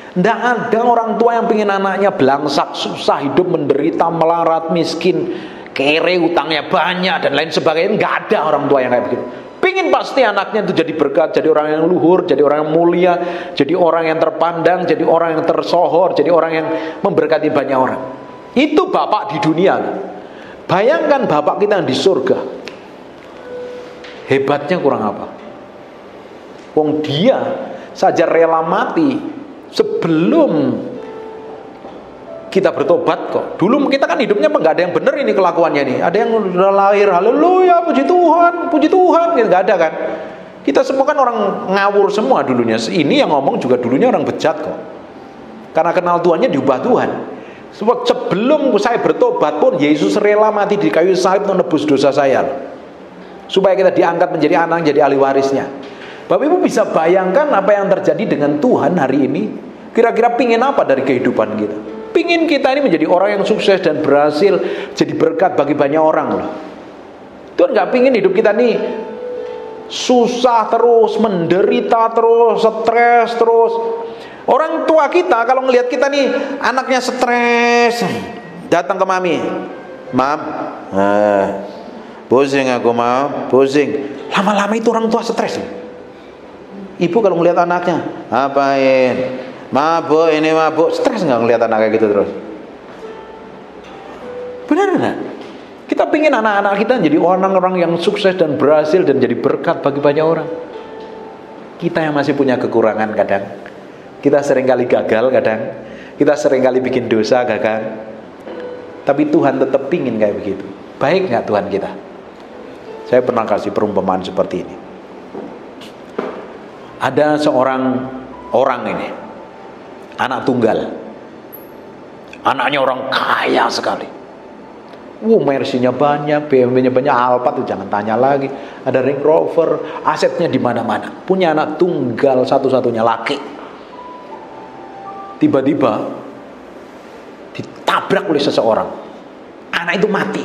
Nggak ada orang tua yang pengen anaknya belangsak, susah, hidup menderita, melarat, miskin, kere, utangnya banyak dan lain sebagainya. Nggak ada orang tua yang kayak begitu. Pengen pasti anaknya itu jadi berkat, jadi orang yang luhur, jadi orang yang mulia, jadi orang yang terpandang, jadi orang yang tersohor, jadi orang yang memberkati banyak orang. Itu bapak di dunia. Bayangkan bapak kita yang di surga, hebatnya kurang apa? Wong dia saja rela mati sebelum kita bertobat kok. Dulu kita kan hidupnya nggak ada yang benar ini kelakuannya nih. Ada yang udah lahir, haleluya, puji Tuhan, gitu, nggak ada kan. Kita semua kan orang ngawur semua dulunya. Ini yang ngomong juga dulunya orang bejat kok. Karena kenal Tuhannya diubah Tuhan. Sebelum saya bertobat pun Yesus rela mati di kayu salib untuk nebus dosa saya, supaya kita diangkat menjadi anak, jadi ahli warisnya. Bapak Ibu bisa bayangkan apa yang terjadi dengan Tuhan hari ini? Kira-kira pingin apa dari kehidupan kita? Pingin kita ini menjadi orang yang sukses dan berhasil, jadi berkat bagi banyak orang loh. Tuhan gak pingin hidup kita nih susah terus, menderita terus, stres terus. Orang tua kita kalau ngelihat kita nih anaknya stres, datang ke mami, "Mam, pusing aku, Mam, pusing." Lama-lama itu orang tua stres. Ibu kalau ngelihat anaknya, "Apain? Mabuk, ini mabuk." Stres nggak ngelihat anak kayak gitu terus? Benar nggak? Kita pingin anak-anak kita jadi orang-orang yang sukses dan berhasil dan jadi berkat bagi banyak orang. Kita yang masih punya kekurangan kadang. Kita seringkali gagal kadang. Kita seringkali bikin dosa kadang. Tapi Tuhan tetap pingin kayak begitu. Baik nggak Tuhan kita? Saya pernah kasih perumpamaan seperti ini. Ada seorang orang ini, anak tunggal. Anaknya orang kaya sekali. Mercy-nya banyak, BMW-nya banyak, Alphard itu jangan tanya lagi. Ada Range Rover, asetnya di mana-mana. Punya anak tunggal satu-satunya laki. Tiba-tiba ditabrak oleh seseorang. Anak itu mati.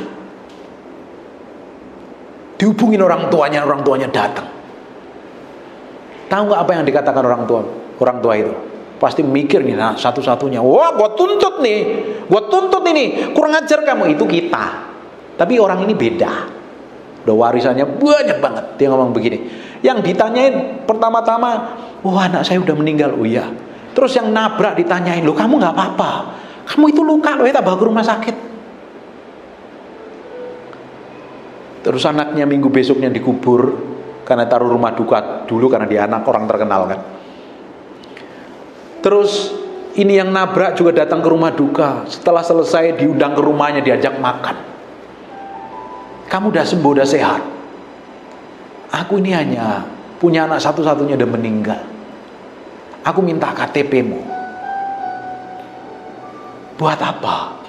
Dihubungin orang tuanya datang. Tahu nggak apa yang dikatakan orang tua itu? Pasti mikir nih, nah satu-satunya, wah gua tuntut ini, kurang ajar kamu. Itu kita. Tapi orang ini beda. Udah warisannya banyak banget. Dia ngomong begini. Yang ditanyain pertama-tama, wah anak saya udah meninggal. Oh iya. Terus yang nabrak ditanyain, loh kamu nggak apa-apa? Kamu itu luka loh ya, tak bawa ke rumah sakit. Terus anaknya minggu besoknya dikubur. Karena taruh rumah duka dulu, karena dia anak orang terkenal kan. Terus ini yang nabrak juga datang ke rumah duka. Setelah selesai diundang ke rumahnya, diajak makan. Kamu udah sembuh, udah sehat? Aku ini hanya punya anak satu-satunya dan meninggal. Aku minta KTP-mu. Buat apa?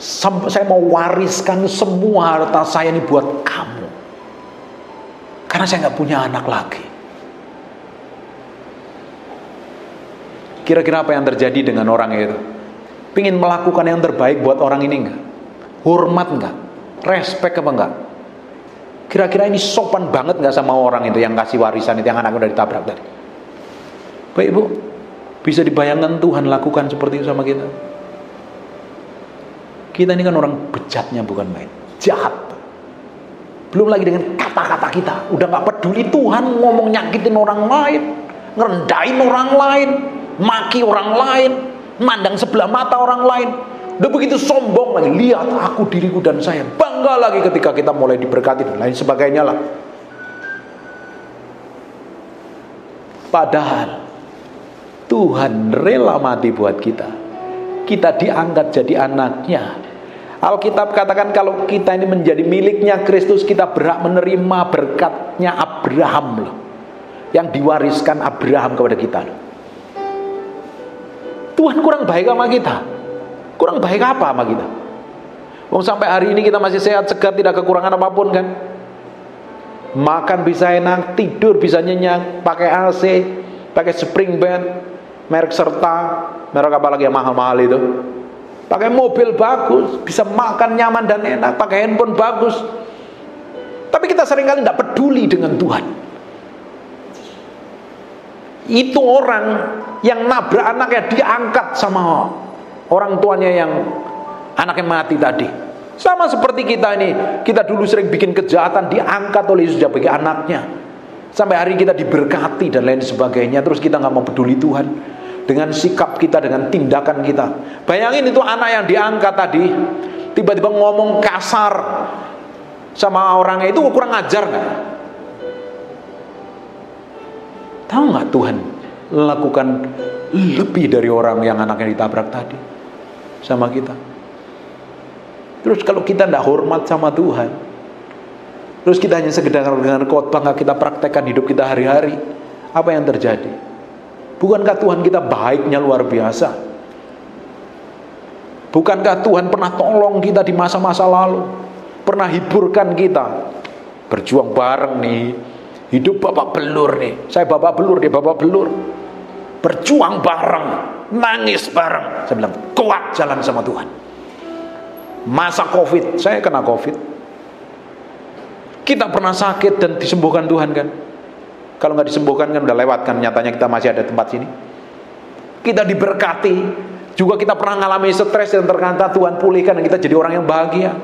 Saya mau wariskan semua harta saya ini buat kamu. Karena saya nggak punya anak lagi. Kira-kira apa yang terjadi dengan orang itu? Pingin melakukan yang terbaik buat orang ini enggak? Hormat enggak? Respect apa enggak? Kira-kira ini sopan banget enggak sama orang itu yang kasih warisan itu, yang anaknya udah ditabrak tadi? Baik Bu, bisa dibayangkan Tuhan lakukan seperti itu sama kita? Kita ini kan orang bejatnya bukan main, jahat. Belum lagi dengan kata-kata kita, udah gak peduli Tuhan, ngomong nyakitin orang lain, ngerendahin orang lain, maki orang lain, mandang sebelah mata orang lain. Udah begitu sombong lagi, lihat aku, diriku dan saya. Bangga lagi ketika kita mulai diberkati dan lain sebagainya lah. Padahal Tuhan rela mati buat kita. Kita diangkat jadi anaknya. Alkitab katakan kalau kita ini menjadi miliknya Kristus, kita berhak menerima berkatnya Abraham loh, yang diwariskan Abraham kepada kita loh. Tuhan kurang baik sama kita? Kurang baik apa sama kita? Wong sampai hari ini kita masih sehat, segar, tidak kekurangan apapun kan? Makan bisa enak, tidur bisa nyenyak, pakai AC, pakai spring bed, merek Serta, merek apa lagi yang mahal-mahal itu, pakai mobil bagus, bisa makan nyaman dan enak, pakai handphone bagus. Tapi kita seringkali tidak peduli dengan Tuhan. Itu orang yang nabrak anaknya diangkat sama orang tuanya yang anaknya mati tadi. Sama seperti kita ini, kita dulu sering bikin kejahatan, diangkat oleh Yesus sebagai anaknya. Sampai hari kita diberkati dan lain sebagainya. Terus kita gak mau peduli Tuhan dengan sikap kita, dengan tindakan kita. Bayangin itu anak yang diangkat tadi, tiba-tiba ngomong kasar sama orangnya, itu kurang ajar gak? Tahu gak Tuhan lakukan lebih dari orang yang anaknya ditabrak tadi sama kita? Terus kalau kita tidak hormat sama Tuhan, terus kita hanya sekedar dengan khotbah, nggak kita praktekkan hidup kita hari-hari, apa yang terjadi? Bukankah Tuhan kita baiknya luar biasa? Bukankah Tuhan pernah tolong kita di masa-masa lalu, pernah hiburkan kita, berjuang bareng nih, hidup babak belur nih, saya babak belur, dia babak belur, berjuang bareng, nangis bareng. Saya bilang kuat jalan sama Tuhan. Masa COVID, saya kena COVID. Kita pernah sakit dan disembuhkan Tuhan kan? Kalau nggak disembuhkan kan udah lewat kan, nyatanya kita masih ada tempat sini. Kita diberkati, juga kita pernah ngalami stres dan ternyata Tuhan pulihkan dan kita jadi orang yang bahagia.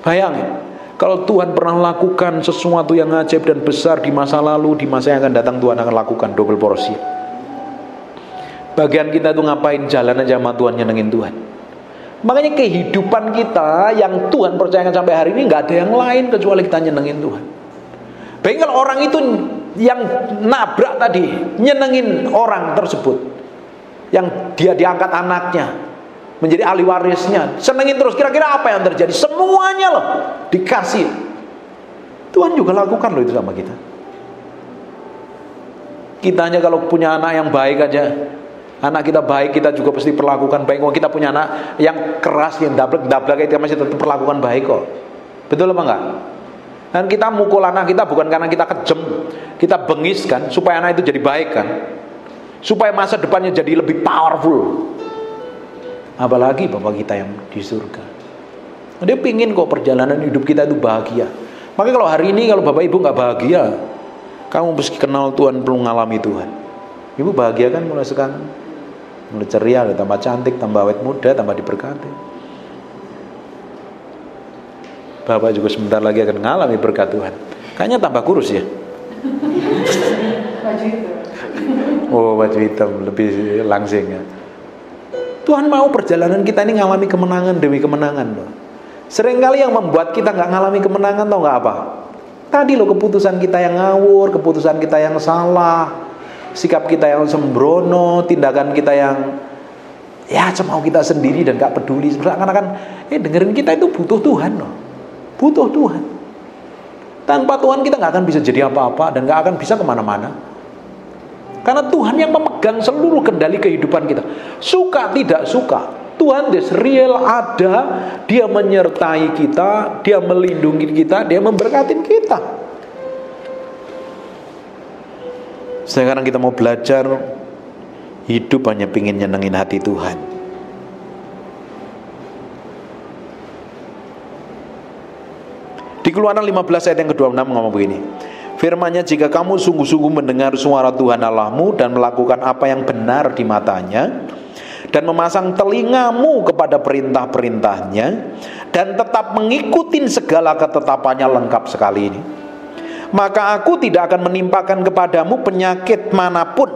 Bayangin, kalau Tuhan pernah lakukan sesuatu yang ajaib dan besar di masa lalu, di masa yang akan datang Tuhan akan lakukan double porsi. Bagian kita tuh ngapain? Jalan aja sama Tuhan, nyenengin Tuhan. Makanya kehidupan kita yang Tuhan percayakan sampai hari ini nggak ada yang lain kecuali kita nyenengin Tuhan. Baik kalau orang itu yang nabrak tadi nyenengin orang tersebut, yang dia diangkat anaknya menjadi ahli warisnya, senengin terus, kira-kira apa yang terjadi? Semuanya loh dikasih. Tuhan juga lakukan loh itu sama kita. Kita hanya kalau punya anak yang baik aja, anak kita baik, kita juga pasti perlakukan baik. Kalau kita punya anak yang keras, yang dablek, kita masih tetap perlakukan baik kok. Betul apa enggak? Dan kita mukul anak kita bukan karena kita kejem, kita bengis kan, supaya anak itu jadi baik kan, supaya masa depannya jadi lebih powerful. Apalagi Bapak kita yang di surga, dia pingin kok perjalanan hidup kita itu bahagia. Makanya kalau hari ini kalau Bapak Ibu nggak bahagia, kamu mesti kenal Tuhan, perlu ngalami Tuhan. Ibu bahagia kan mulai sekarang, mulai ceria, tambah cantik, tambah awet muda, tambah diberkati. Bapak juga sebentar lagi akan mengalami berkat Tuhan. Kayaknya tambah kurus ya. Baju hitam. Oh, baju hitam lebih langsing ya. Tuhan mau perjalanan kita ini ngalami kemenangan demi kemenangan loh. Seringkali yang membuat kita nggak ngalami kemenangan tau nggak apa? Tadi loh, keputusan kita yang ngawur, keputusan kita yang salah, sikap kita yang sembrono, tindakan kita yang ya semau kita sendiri dan gak peduli. Seakan-akan dengerin kita itu butuh Tuhan loh, butuh Tuhan. Tanpa Tuhan kita nggak akan bisa jadi apa-apa dan nggak akan bisa kemana-mana. Karena Tuhan yang memegang seluruh kendali kehidupan kita. Suka tidak suka, Tuhan is real, ada. Dia menyertai kita, Dia melindungi kita, Dia memberkati kita. Sekarang kita mau belajar hidup hanya pingin nyenengin hati Tuhan. Di Keluaran 15 ayat yang ke-26 ngomong begini. Firman-Nya, jika kamu sungguh-sungguh mendengar suara Tuhan Allahmu dan melakukan apa yang benar di matanya, dan memasang telingamu kepada perintah-perintahnya, dan tetap mengikuti segala ketetapannya lengkap sekali ini, maka aku tidak akan menimpakan kepadamu penyakit manapun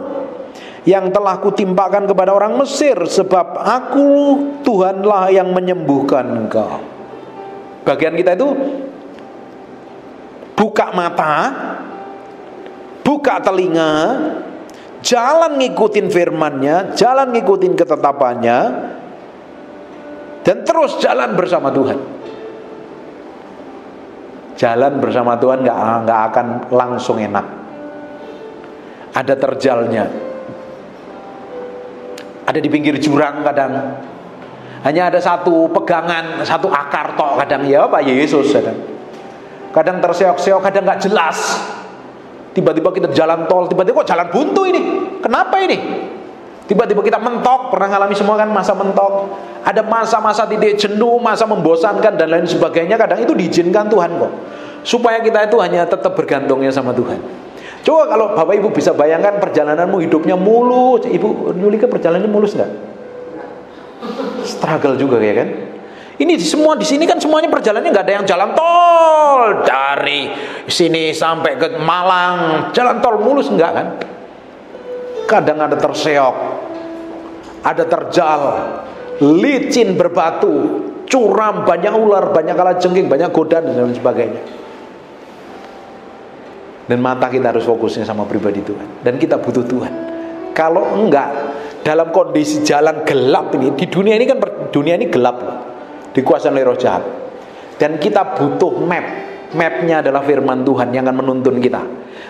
yang telah kutimpakan kepada orang Mesir, sebab aku Tuhanlah yang menyembuhkan engkau. Bagian kita itu buka mata, buka telinga, jalan ngikutin firman-Nya, jalan ngikutin ketetapannya, dan terus jalan bersama Tuhan. Jalan bersama Tuhan nggak akan langsung enak. Ada terjalnya. Ada di pinggir jurang kadang. Hanya ada satu pegangan, satu akar tok kadang, ya Pak Yesus kadang. Kadang terseok-seok, kadang nggak jelas. Tiba-tiba kita jalan tol, tiba-tiba kok jalan buntu ini? Kenapa ini? Tiba-tiba kita mentok, pernah ngalami semua kan masa mentok. Ada masa-masa titik jenuh, masa membosankan dan lain sebagainya. Kadang itu diizinkan Tuhan kok, supaya kita itu hanya tetap bergantungnya sama Tuhan. Coba kalau Bapak Ibu bisa bayangkan perjalananmu hidupnya mulus. Ibu Yulika perjalanannya mulus nggak? Struggle juga ya kan? Ini semua di sini kan semuanya perjalanannya nggak ada yang jalan tol dari sini sampai ke Malang, jalan tol mulus enggak kan? Kadang ada terseok, ada terjal, licin berbatu, curam, banyak ular, banyak kalajengking, banyak godaan dan lain sebagainya. Dan mata kita harus fokusnya sama pribadi Tuhan. Dan kita butuh Tuhan. Kalau enggak, dalam kondisi jalan gelap ini, di dunia ini kan dunia ini gelap loh, dikuasai oleh roh jahat. Dan kita butuh map. Mapnya adalah firman Tuhan yang akan menuntun kita.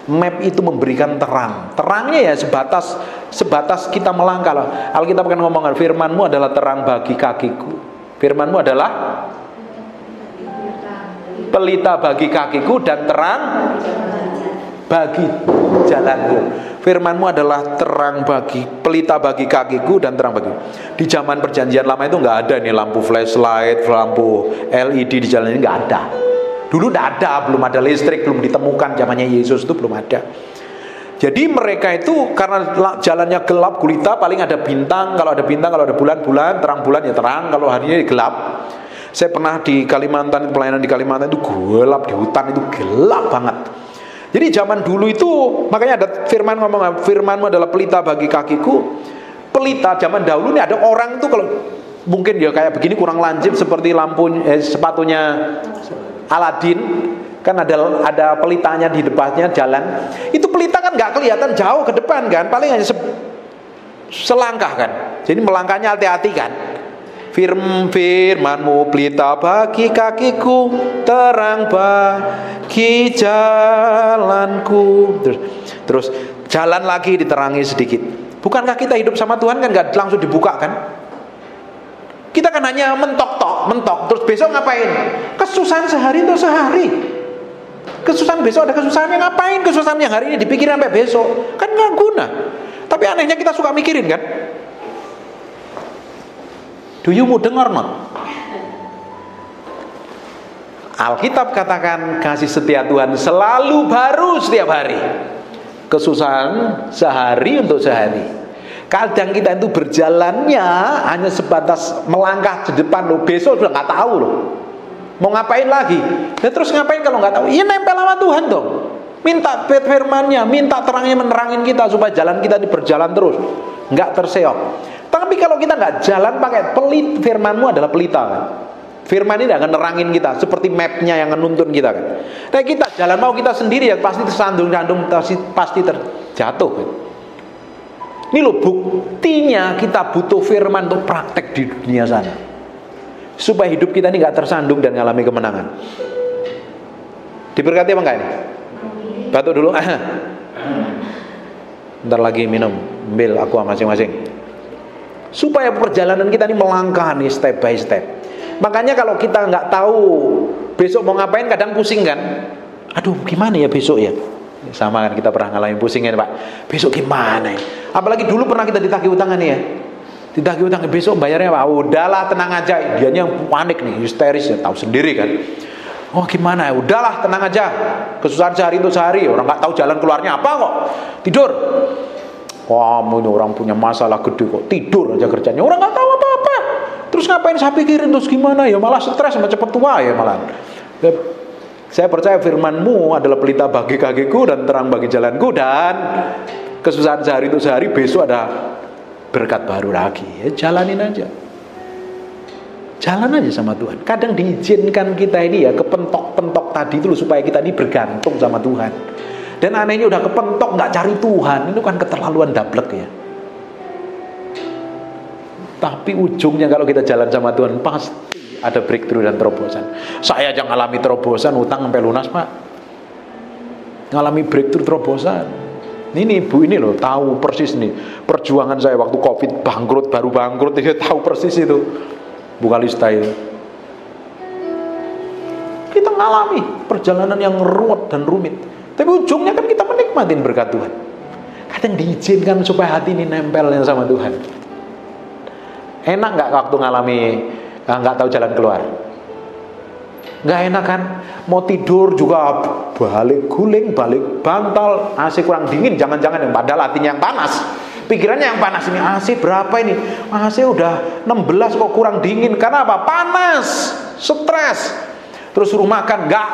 Map itu memberikan terang. Terangnya ya sebatas kita melangkah loh. Alkitab kan ngomong, firman-Mu adalah terang bagi kakiku. Firman-Mu adalah pelita bagi kakiku dan terang bagi jalanku. Firman-Mu adalah terang bagi, pelita bagi kakiku dan terang bagi. Di zaman perjanjian lama itu nggak ada nih lampu flashlight, lampu LED di jalan ini nggak ada. Dulu nggak ada, belum ada listrik, belum ditemukan zamannya Yesus itu belum ada. Jadi mereka itu karena jalannya gelap gulita, paling ada bintang. Kalau ada bintang, kalau ada bulan, terang bulan ya terang. Kalau harinya gelap. Saya pernah di Kalimantan, pelayanan di Kalimantan itu gelap, di hutan itu gelap banget. Jadi zaman dulu itu makanya ada firman ngomong, firman-Mu adalah pelita bagi kakiku. Pelita zaman dahulu ini ada orang itu kalau mungkin ya kayak begini kurang lancip seperti sepatunya Aladin, kan ada pelitanya di depannya jalan. Itu pelita kan nggak kelihatan jauh ke depan kan, paling hanya selangkah kan. Jadi melangkahnya hati-hati kan. Firman-Mu pelita bagi kakiku, terang bagi jalanku. Terus jalan lagi diterangi sedikit. Bukankah kita hidup sama Tuhan kan nggak langsung dibuka kan? Kita kan hanya mentok. Terus besok ngapain? Kesusahan sehari itu sehari. Kesusahan besok ada kesusahannya, ngapain kesusahan yang hari ini dipikirin sampai besok? Kan nggak guna. Tapi anehnya kita suka mikirin kan? Do you mudeng or not? Alkitab katakan kasih setia Tuhan selalu baru setiap hari. Kesusahan sehari untuk sehari. Kadang kita itu berjalannya hanya sebatas melangkah di depan loh. Besok sudah nggak tahu loh. Mau ngapain lagi? Dan terus ngapain kalau nggak tahu? Ya nempel sama Tuhan dong. Minta firman-Nya, minta terangnya menerangin kita supaya jalan kita berjalan terus, nggak terseok. Tapi kalau kita nggak jalan pakai firman-Mu adalah pelita kan. Firman ini akan nerangin kita seperti mapnya yang menuntun kita kan. Nah kita jalan mau kita sendiri ya pasti tersandung-sandung, pasti terjatuh kan. Ini loh buktinya kita butuh firman untuk praktek di dunia sana, supaya hidup kita ini nggak tersandung dan mengalami kemenangan. Diberkati apa enggak ini? Batuk dulu. Bentar lagi minum, ambil aqua masing-masing. Supaya perjalanan kita ini melangkah nih step by step. Makanya kalau kita nggak tahu besok mau ngapain, kadang pusing kan. Aduh, gimana ya besok ya? Sama kan, kita pernah ngalamin pusingnya Pak. Besok gimana ya? Apalagi dulu pernah kita ditagih utang nih ya. Ditagih utang, besok bayarnya Pak. Udahlah, tenang aja. Dianya panik nih, histeris ya, tahu sendiri kan. Oh gimana ya? Udahlah, tenang aja. Kesusahan sehari untuk sehari. Orang nggak tahu jalan keluarnya apa kok. Tidur. Wah, ini orang punya masalah gede kok. Tidur aja kerjanya. Orang nggak tahu apa-apa. Terus ngapain saya pikirin terus gimana ya? Malah stres sama cepet tua ya malah. Saya percaya firman-Mu adalah pelita bagi kakiku dan terang bagi jalanku, dan kesusahan sehari untuk sehari, besok ada berkat baru lagi. Ya, jalanin aja. Jalan aja sama Tuhan. Kadang diizinkan kita ini ya kepentok-pentok tadi itu loh, supaya kita ini bergantung sama Tuhan. Dan anehnya udah kepentok nggak cari Tuhan, itu kan keterlaluan dablek ya. Tapi ujungnya kalau kita jalan sama Tuhan pasti ada breakthrough dan terobosan. Saya aja ngalami terobosan, utang sampai lunas Pak. Ngalami breakthrough, terobosan. Ini ibu ini loh tahu persis nih perjuangan saya waktu Covid, baru bangkrut, dia tahu persis itu. Buka lista itu. Kita ngalami perjalanan yang ruwet dan rumit, tapi ujungnya kan kita menikmatin berkat Tuhan. Kadang diizinkan supaya hati ini nempelnya sama Tuhan. Enak nggak waktu ngalami nggak tahu jalan keluar? Nggak enak kan? Mau tidur juga balik guling, balik bantal, AC kurang dingin, jangan-jangan yang padahal hatinya yang panas. Pikirannya yang panas ini, AC berapa ini? AC udah 16 kok kurang dingin. Karena apa? Panas, stres. Terus suruh makan, enggak.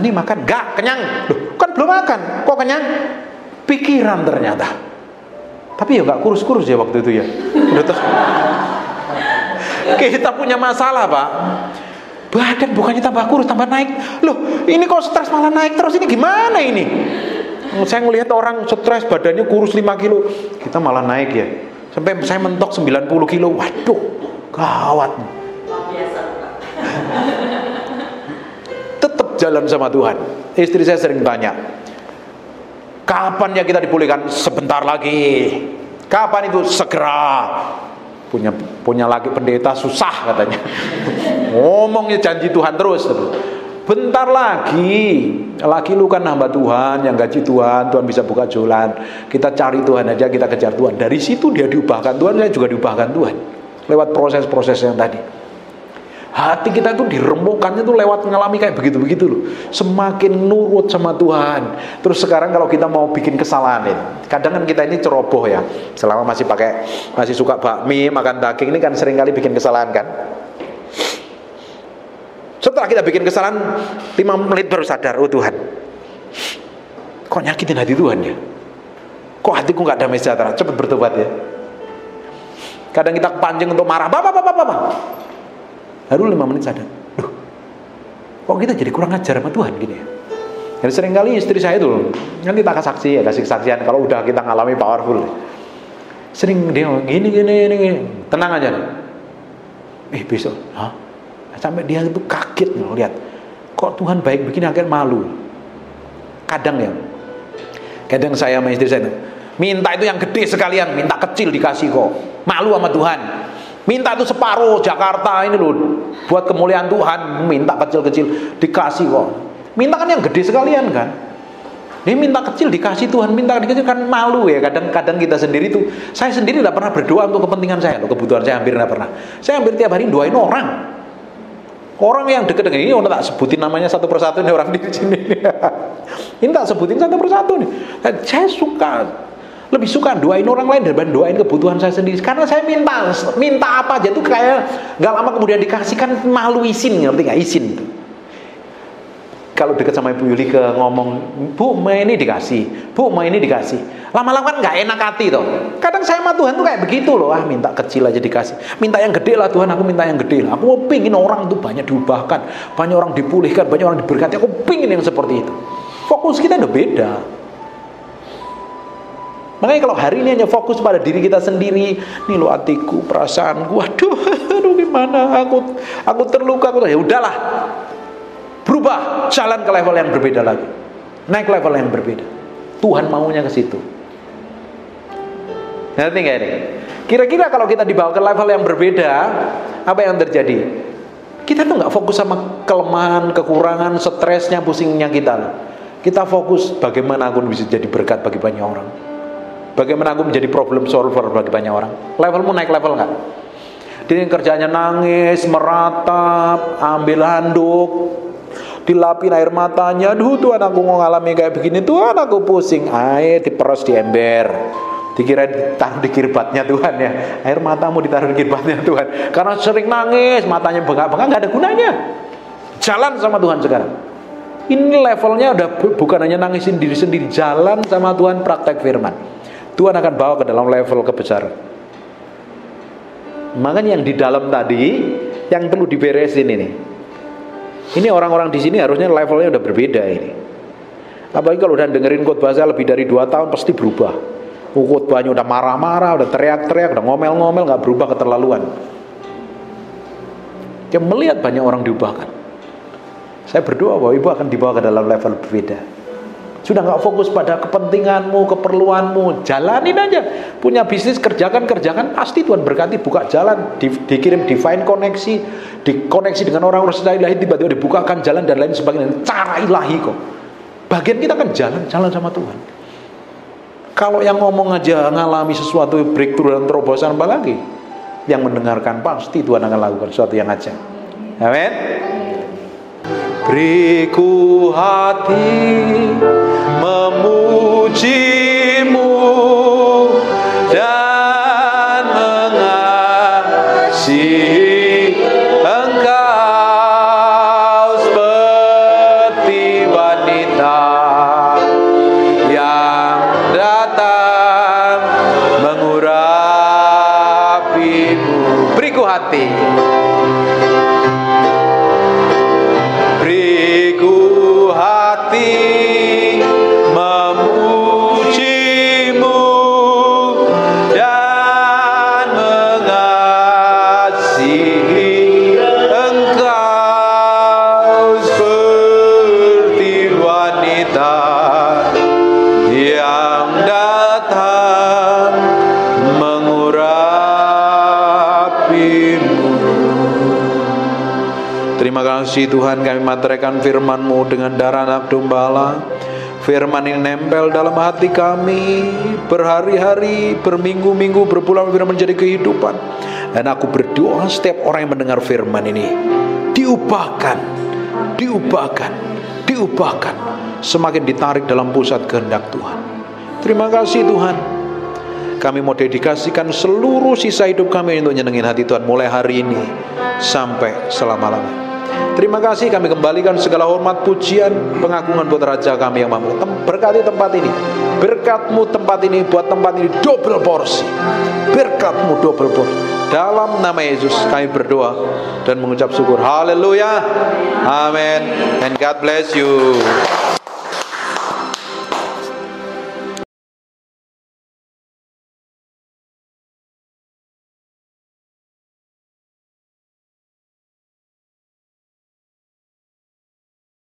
Ini makan, enggak, kenyang. Loh, kan belum makan, kok kenyang? Pikiran ternyata. Tapi ya enggak kurus-kurus ya waktu itu ya. Udah terus. Kita punya masalah Pak. Badan bukannya tambah kurus, tambah naik. Loh, ini kok stres malah naik terus, ini gimana ini? Saya ngelihat orang stres badannya kurus 5 kilo, kita malah naik ya. Sampai saya mentok 90 kilo. Waduh, gawat. Tetap jalan sama Tuhan. Istri saya sering tanya, kapan ya kita dipulihkan? Sebentar lagi. Kapan itu? Segera. Punya laki pendeta susah katanya. Ngomongnya janji Tuhan terus. Bentar lagi lu kan hamba Tuhan, yang gaji Tuhan bisa buka jalan. Kita cari Tuhan aja, kita kejar Tuhan. Dari situ dia diubahkan Tuhan, saya juga diubahkan Tuhan. Lewat proses-proses yang tadi. Hati kita itu diremukkannya tuh lewat mengalami kayak begitu-begitu loh. Semakin nurut sama Tuhan. Terus sekarang kalau kita mau bikin kesalahan, kadang kan kita ini ceroboh ya. Selama masih suka bakmi, makan daging, ini kan seringkali bikin kesalahan kan. Setelah kita bikin kesalahan 5 menit baru sadar, oh Tuhan, kok nyakitin hati Tuhan ya? Kok hatiku gak damai sejahtera? Cepat bertobat ya. Kadang kita kepancing untuk marah, bapak. Baru 5 menit sadar, duh, kok kita jadi kurang ajar sama Tuhan gini ya. Jadi seringkali istri saya itu, nanti tak kasih saksian kalau udah kita ngalami powerful. Sering dia gini, tenang aja. Besok, sampai dia itu kaget lihat, kok Tuhan baik begini, akhirnya malu. Kadang saya sama istri saya itu, minta itu yang gede sekalian, minta kecil dikasih kok, malu sama Tuhan. Minta itu separuh Jakarta ini loh, buat kemuliaan Tuhan, minta kecil-kecil dikasih kok. Minta kan yang gede sekalian kan. Ini minta kecil dikasih Tuhan, minta kecil kan malu ya. Kadang-kadang kita sendiri tuh, saya sendiri tidak pernah berdoa untuk kepentingan saya loh, kebutuhan saya hampir tidak pernah. Saya hampir tiap hari doain orang. Orang yang deket-deket ini, tak sebutin namanya satu persatu nih orang di sini. Ini tak sebutin satu persatu nih. Saya lebih suka doain orang lain daripada doain kebutuhan saya sendiri. Karena saya minta apa aja tuh kayak nggak lama kemudian dikasihkan, malu izin, ngerti nggak? Izin. Kalau deket sama Ibu Yulike ngomong, Bu, mau ini dikasih, Bu, mau ini dikasih. Lama-lama kan nggak enak hati toh. Kadang saya sama Tuhan tuh kayak begitu loh. Minta kecil aja dikasih. Minta yang gede lah Tuhan, aku minta yang gede lah. Aku mau pingin orang tuh banyak diubahkan, banyak orang dipulihkan, banyak orang diberkati. Aku pingin yang seperti itu. Fokus kita udah beda. Makanya kalau hari ini hanya fokus pada diri kita sendiri, nih lo hatiku, perasaanku, aduh gimana, aku terluka, ya udahlah. berubah, jalan ke level yang berbeda lagi, naik level yang berbeda. Tuhan maunya ke situ. Ngerti nggak ini? Kira-kira kalau kita dibawa ke level yang berbeda, apa yang terjadi? Kita tuh nggak fokus sama kelemahan, kekurangan, stresnya, pusingnya kita. Kita fokus bagaimana aku bisa jadi berkat bagi banyak orang. Bagaimana aku menjadi problem solver bagi banyak orang. Levelmu naik level nggak? Dia kerjanya nangis, meratap, ambil handuk, dilapin air matanya. Duh Tuhan, aku mau ngalami kayak begini. Tuhan, aku pusing. Air diperos di ember, dikira ditaruh di kirbatnya Tuhan ya. Air matamu ditaruh di kirbatnya Tuhan. Karena sering nangis, matanya bengkak-bengkak, nggak ada gunanya. Jalan sama Tuhan sekarang. Ini levelnya udah bukan hanya nangisin diri sendiri, jalan sama Tuhan, praktek firman. Tuhan akan bawa ke dalam level kebesaran. Makanya yang di dalam tadi yang perlu diberesin ini. Ini orang-orang di sini harusnya levelnya udah berbeda ini. Apalagi kalau udah dengerin khotbah saya lebih dari 2 tahun pasti berubah. Khotbahnya udah marah-marah, udah teriak-teriak, udah ngomel-ngomel, nggak berubah keterlaluan. Dia melihat banyak orang diubahkan. Saya berdoa bahwa ibu akan dibawa ke dalam level berbeda. Sudah nggak fokus pada kepentinganmu, keperluanmu, jalanin aja. Punya bisnis, kerjakan, pasti Tuhan berkati, buka jalan, dikirim divine koneksi, dikoneksi dengan orang-orang secara ilahi, tiba-tiba dibukakan jalan dan lain sebagainya. Cara ilahi kok. Bagian kita kan jalan sama Tuhan. Kalau yang ngomong aja ngalami sesuatu breakthrough dan terobosan, apa lagi? Yang mendengarkan pasti Tuhan akan lakukan sesuatu yang ajaib. Amin. Beriku hati memujimu dan mengasihi Engkau seperti wanita yang datang mengurapimu. Beriku hati. Beriku hati memujimu dan mengasihi Engkau seperti wanita yang datang mengurapimu. Terima kasih Tuhan, kami materaikan firman-Mu dengan darah anak domba. Firman ini nempel dalam hati kami berhari-hari, berminggu-minggu, berbulan firman menjadi kehidupan. Dan aku berdoa setiap orang yang mendengar firman ini diubahkan, semakin ditarik dalam pusat kehendak Tuhan. Terima kasih Tuhan. Kami mau dedikasikan seluruh sisa hidup kami untuk nyenengin hati Tuhan mulai hari ini sampai selama-lamanya. Terima kasih, kami kembalikan segala hormat, pujian, pengagungan buat Raja kami yang mampu. Berkati tempat ini, berkat-Mu tempat ini, buat tempat ini double porsi, berkat-Mu double porsi. Dalam nama Yesus kami berdoa dan mengucap syukur. Haleluya, amin. And God bless you.